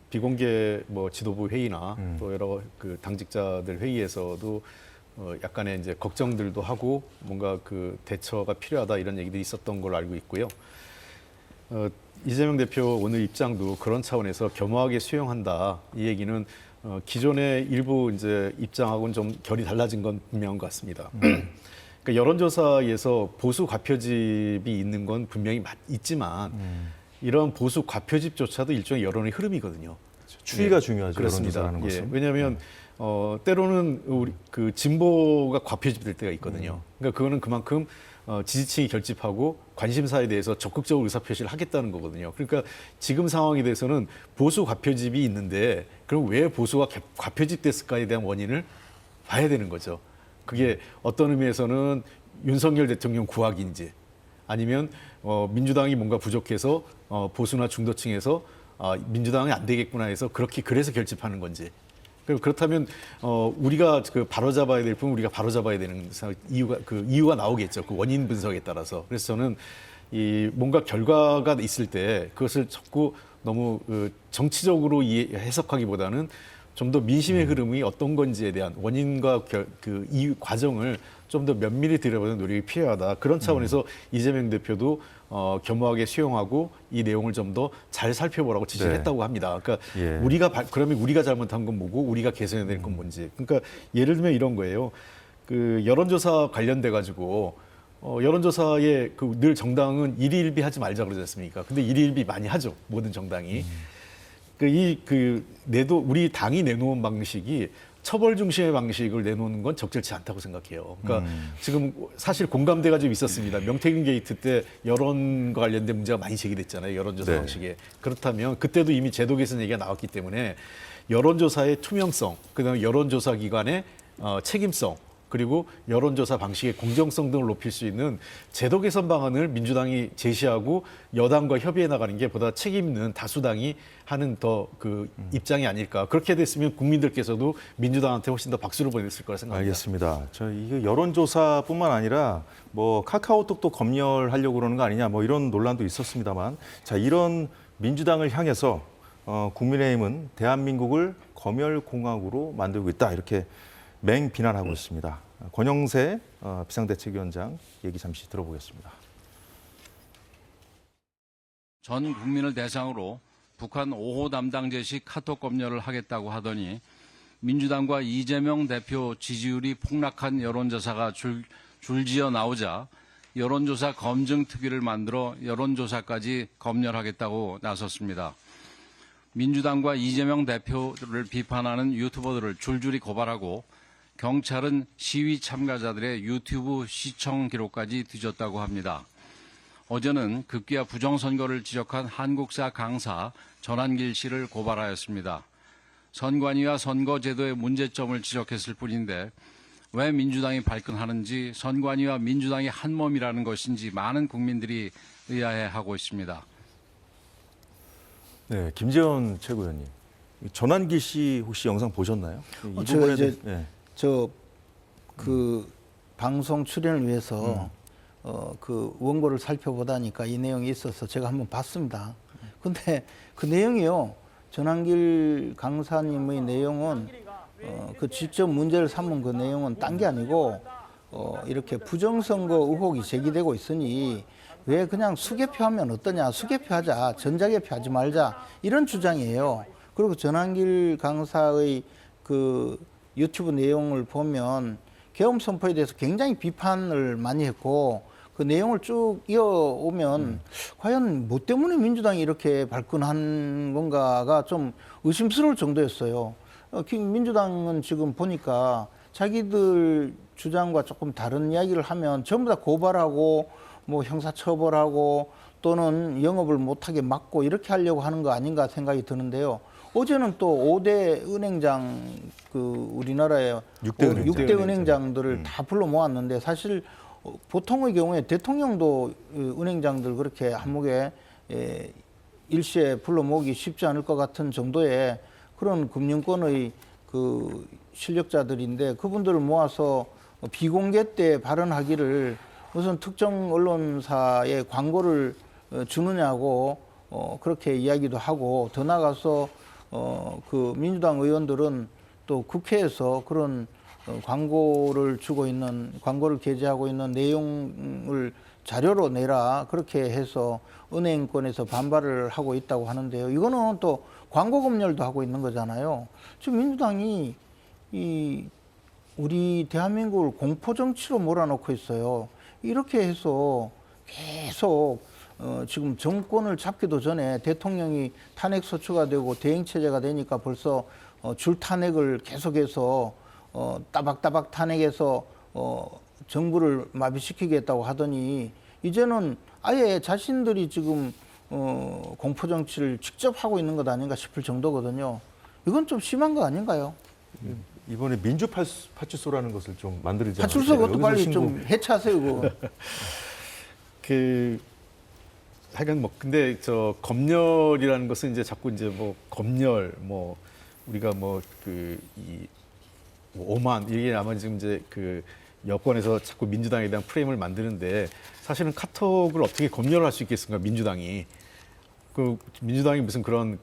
비공개 뭐 지도부 회의나 또 여러 그 당직자들 회의에서도 약간의 이제 걱정들도 하고 뭔가 그 대처가 필요하다 이런 얘기들이 있었던 걸로 알고 있고요. 이재명 대표 오늘 입장도 그런 차원에서 겸허하게 수용한다 이 얘기는 기존의 일부 이제 입장하고는 좀 결이 달라진 건 분명한 것 같습니다. 그러니까 여론조사에서 보수 과표집이 있는 건 분명히 있지만 이런 보수 과표집조차도 일종의 여론의 흐름이거든요. 추이가 예, 중요하죠. 그렇습니다. 여론조사라는 것은. 예, 왜냐하면 때로는 우리 그 진보가 과표집될 때가 있거든요. 그러니까 그거는 그만큼 지지층이 결집하고 관심사에 대해서 적극적으로 의사표시를 하겠다는 거거든요. 그러니까 지금 상황에 대해서는 보수 과표집이 있는데 그럼 왜 보수가 과표집됐을까에 대한 원인을 봐야 되는 거죠. 그게 어떤 의미에서는 윤석열 대통령 구악인지 아니면 민주당이 뭔가 부족해서 보수나 중도층에서 민주당이 안 되겠구나 해서 그래서 결집하는 건지. 그렇다면 우리가 그 바로잡아야 될 부분 우리가 바로잡아야 되는 이유가 나오겠죠. 그 원인 분석에 따라서. 그래서 저는 이 뭔가 결과가 있을 때 그것을 자꾸 너무 정치적으로 해석하기보다는 좀 더 민심의 흐름이 어떤 건지에 대한 원인과 이 과정을 좀 더 면밀히 들여다보는 노력이 필요하다. 그런 차원에서 이재명 대표도 겸허하게 수용하고 이 내용을 좀 더 잘 살펴보라고 지시를 네. 했다고 합니다. 그러니까 예. 그러면 우리가 잘못한 건 뭐고 우리가 개선해야 될 건 뭔지. 그러니까 예를 들면 이런 거예요. 그 여론조사 관련돼 가지고 여론조사에 늘 정당은 일희일비 하지 말자 그러지 않습니까? 근데 일희일비 많이 하죠. 모든 정당이. 우리 당이 내놓은 방식이 처벌 중심의 방식을 내놓는 건 적절치 않다고 생각해요. 그러니까 지금 사실 공감대가 좀 있었습니다. 명태균 게이트 때 여론과 관련된 문제가 많이 제기됐잖아요. 여론조사 네. 방식에. 그렇다면 그때도 이미 제도 개선 얘기가 나왔기 때문에 여론조사의 투명성, 그다음에 여론조사 기관의 책임성, 그리고 여론조사 방식의 공정성 등을 높일 수 있는 제도 개선 방안을 민주당이 제시하고 여당과 협의해 나가는 게 보다 책임 있는 다수당이 하는 더 그 입장이 아닐까. 그렇게 됐으면 국민들께서도 민주당한테 훨씬 더 박수를 보냈을 거라 생각합니다. 알겠습니다. 이게 여론조사뿐만 아니라 뭐 카카오톡도 검열하려고 그러는 거 아니냐 뭐 이런 논란도 있었습니다만 자 이런 민주당을 향해서 국민의힘은 대한민국을 검열공화국으로 만들고 있다 이렇게 맹비난하고 있습니다. 권영세 비상대책위원장 얘기 잠시 들어보겠습니다. 전 국민을 대상으로 북한 5호 담당제식 카톡 검열을 하겠다고 하더니 민주당과 이재명 대표 지지율이 폭락한 여론조사가 줄지어 나오자 여론조사 검증특위를 만들어 여론조사까지 검열하겠다고 나섰습니다. 민주당과 이재명 대표를 비판하는 유튜버들을 줄줄이 고발하고 경찰은 시위 참가자들의 유튜브 시청 기록까지 뒤졌다고 합니다. 어제는 급기야 부정선거를 지적한 한국사 강사 전한길 씨를 고발하였습니다. 선관위와 선거제도의 문제점을 지적했을 뿐인데 왜 민주당이 발끈하는지 선관위와 민주당이 한 몸이라는 것인지 많은 국민들이 의아해하고 있습니다. 네, 김재원 최고위원님. 전한기 씨 혹시 영상 보셨나요? 이 제가 부분에 이제 대해- 그 방송 출연을 위해서 그 원고를 살펴보다니까 이 내용이 있어서 제가 한번 봤습니다. 근데 그 내용이요. 전한길 강사님의 내용은 그 직접 문제를 삼은 그 내용은 딴 게 아니고 이렇게 부정선거 의혹이 제기되고 있으니 왜 그냥 수개표하면 어떠냐, 수개표하자, 전자개표하지 말자 이런 주장이에요. 그리고 전한길 강사의 그 유튜브 내용을 보면 계엄 선포에 대해서 굉장히 비판을 많이 했고 그 내용을 쭉 이어오면 과연 뭐 때문에 민주당이 이렇게 발끈한 건가가 좀 의심스러울 정도였어요. 민주당은 지금 보니까 자기들 주장과 조금 다른 이야기를 하면 전부 다 고발하고 뭐 형사처벌하고 또는 영업을 못하게 막고 이렇게 하려고 하는 거 아닌가 생각이 드는데요. 어제는 또 5대 은행장 우리나라의 6대 은행장들을 다 불러 모았는데 사실 보통의 경우에 대통령도 은행장들 그렇게 한목에 일시에 불러 모으기 쉽지 않을 것 같은 정도의 그런 금융권의 그 실력자들인데 그분들을 모아서 비공개 때 발언하기를 무슨 특정 언론사에 광고를 주느냐고 그렇게 이야기도 하고 더 나아가서 그 민주당 의원들은 또 국회에서 그런 광고를 주고 있는 광고를 게재하고 있는 내용을 자료로 내라 그렇게 해서 은행권에서 반발을 하고 있다고 하는데요. 이거는 또 광고 검열도 하고 있는 거잖아요. 지금 민주당이 우리 대한민국을 공포 정치로 몰아넣고 있어요. 이렇게 해서 계속 지금 정권을 잡기도 전에 대통령이 탄핵 소추가 되고 대행 체제가 되니까 벌써 줄 탄핵을 계속해서 따박따박 탄핵해서 정부를 마비시키겠다고 하더니 이제는 아예 자신들이 지금 공포 정치를 직접 하고 있는 것 아닌가 싶을 정도거든요. 이건 좀 심한 거 아닌가요? 이번에 민주파출소라는 것을 좀 만들지 않았어요? 파출소 그것도 빨리 신고- 좀 해체하세요. 그거. 하여간 근데 검열이라는 것은 이제 자꾸 이제 검열 우리가 오만 이게 아마 지금 이제 여권에서 자꾸 민주당에 대한 프레임을 만드는데 사실은 카톡을 어떻게 검열할 수 있겠습니까? 민주당이 민주당이 무슨 그런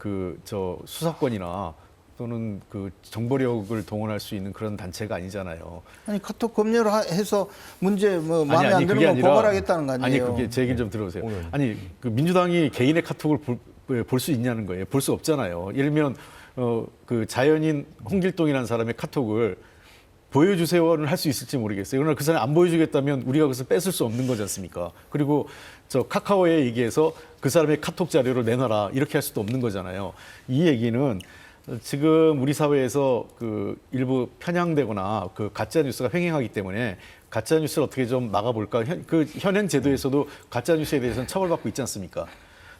수사권이나 또는 그 정보력을 동원할 수 있는 그런 단체가 아니잖아요. 아니 카톡 검열을 해서 문제 뭐 아니, 마음에 안 아니, 드는 그게 건 아니라- 고발하겠다는 거 아니에요? 아니 그게 제 얘기 좀 들어보세요. 아니 그 민주당이 개인의 카톡을 볼 수 있냐는 거예요. 볼 수 없잖아요. 예를 들면 그 자연인 홍길동이라는 사람의 카톡을 보여주세요는 할 수 있을지 모르겠어요. 그러나 그 사람이 안 보여주겠다면 우리가 그것을 뺏을 수 없는 거지 않습니까? 그리고 저 카카오에 얘기해서 그 사람의 카톡 자료를 내놔라 이렇게 할 수도 없는 거잖아요. 이 얘기는 지금 우리 사회에서 그 일부 편향되거나 그 가짜 뉴스가 횡행하기 때문에 가짜 뉴스를 어떻게 좀 막아볼까? 그 현행 제도에서도 가짜 뉴스에 대해서는 처벌받고 있지 않습니까?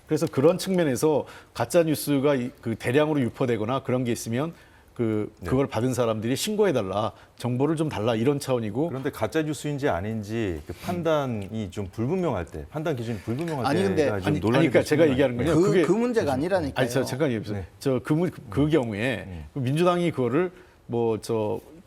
그래서 그런 측면에서 가짜 뉴스가 그 대량으로 유포되거나 그런 게 있으면 그걸 받은 사람들이 신고해달라, 정보를 좀 달라 이런 차원이고. 그런데 가짜 뉴스인지 아닌지 그 판단이 좀 불분명할 때, 판단 기준이 불분명할 아니, 근데- 때가 좀 아니, 논란이 그러니까 될 제가 수 있는 얘기하는 거 건요. 아니에요? 그 문제가 아니라니까요. 아니, 잠깐 얘기해보세요. 네. 그 경우에 민주당이 그거를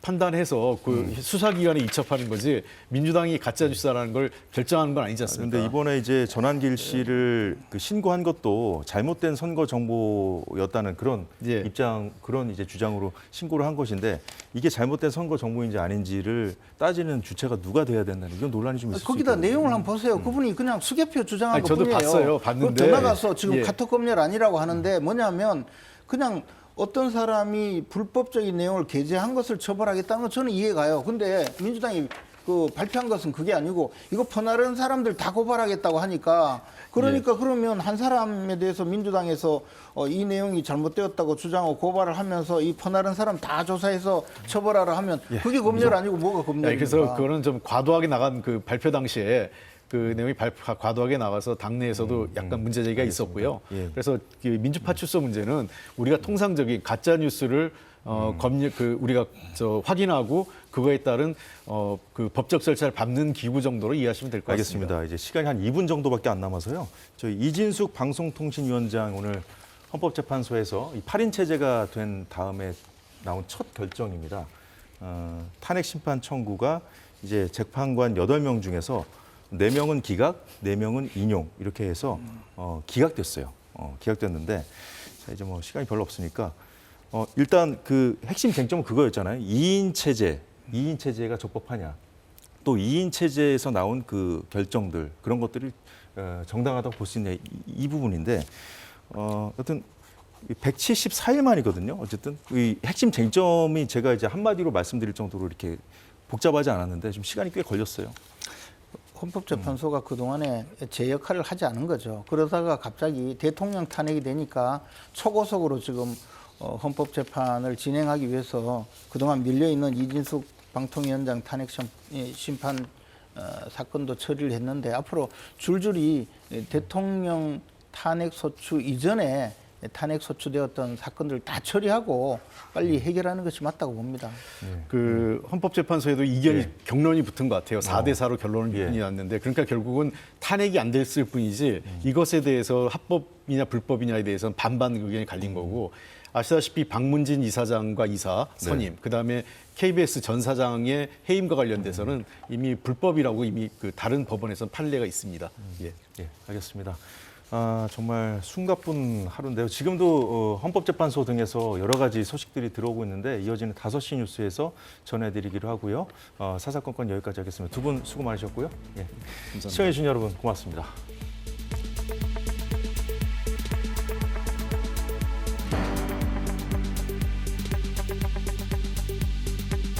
판단해서 수사기관에 이첩하는 거지 민주당이 가짜뉴스라는 걸 결정하는 건 아니지 않습니까? 그런데 이번에 이제 전한길 씨를 그 신고한 것도 잘못된 선거 정보였다는 그런 예. 입장, 그런 이제 주장으로 신고를 한 것인데 이게 잘못된 선거 정보인지 아닌지를 따지는 주체가 누가 돼야 된다는 이건 논란이 좀 있을 수 거기다 있거든요. 내용을 한번 보세요. 그분이 그냥 수개표 주장한 아니, 것 저도 뿐이에요. 봤어요. 봤는데. 더 나가서 지금 예. 카톡 검열 아니라고 하는데 뭐냐면 그냥 어떤 사람이 불법적인 내용을 게재한 것을 처벌하겠다는 건 저는 이해가요. 근데 민주당이 발표한 것은 그게 아니고 이거 퍼나른 사람들 다 고발하겠다고 하니까 그러니까 그러면 한 사람에 대해서 민주당에서 이 내용이 잘못되었다고 주장하고 고발을 하면서 이 퍼나른 사람 다 조사해서 처벌하라 하면 그게 검열 아니고 뭐가 검열입니까? 그래서 그거는 좀 과도하게 나간 그 발표 당시에 그 내용이 과도하게 나가서 당내에서도 약간 문제 제기가 있었고요. 예. 그래서 그 민주파 출소 문제는 우리가 통상적인 가짜 뉴스를 우리가 확인하고 그거에 따른 그 법적 절차를 밟는 기구 정도로 이해하시면 될 것 같습니다. 알겠습니다. 이제 시간이 한 2분 정도밖에 안 남아서요. 저희 이진숙 방송통신위원장 오늘 헌법재판소에서 이 8인 체제가 된 다음에 나온 첫 결정입니다. 탄핵 심판 청구가 이제 재판관 8명 중에서 4명은 기각, 4명은 인용 이렇게 해서 기각됐어요. 기각됐는데 자, 이제 뭐 시간이 별로 없으니까 일단 그 핵심 쟁점은 그거였잖아요. 2인 체제가 적법하냐. 또 2인 체제에서 나온 그 결정들 그런 것들이 정당하다고 볼 수 있는 이 부분인데 여튼 174일 만이거든요. 어쨌든 이 핵심 쟁점이 제가 이제 한마디로 말씀드릴 정도로 이렇게 복잡하지 않았는데 좀 시간이 꽤 걸렸어요. 헌법재판소가 그동안에 제 역할을 하지 않은 거죠. 그러다가 갑자기 대통령 탄핵이 되니까 초고속으로 지금 헌법재판을 진행하기 위해서 그동안 밀려있는 이진숙 방통위원장 탄핵 심판 사건도 처리를 했는데 앞으로 줄줄이 대통령 탄핵 소추 이전에 탄핵 소추되었던 사건들 다 처리하고 빨리 해결하는 것이 맞다고 봅니다. 그 헌법재판소에도 이견이 격론이 붙은 것 같아요. 4대 4로 결론이 났는데 그러니까 결국은 탄핵이 안 됐을 뿐이지 이것에 대해서 합법이냐 불법이냐에 대해서는 반반 의견이 갈린 거고 아시다시피 박문진 이사장과 이사 선임 그다음에 KBS 전 사장의 해임과 관련돼서는 이미 불법이라고 이미 그 다른 법원에서는 판례가 있습니다. 예. 예, 알겠습니다. 정말 숨가쁜 하루인데요. 지금도 헌법재판소 등에서 여러 가지 소식들이 들어오고 있는데 이어지는 5시 뉴스에서 전해드리기로 하고요. 사사건건 여기까지 하겠습니다. 두 분 수고 많으셨고요. 예. 시청해주신 여러분 고맙습니다.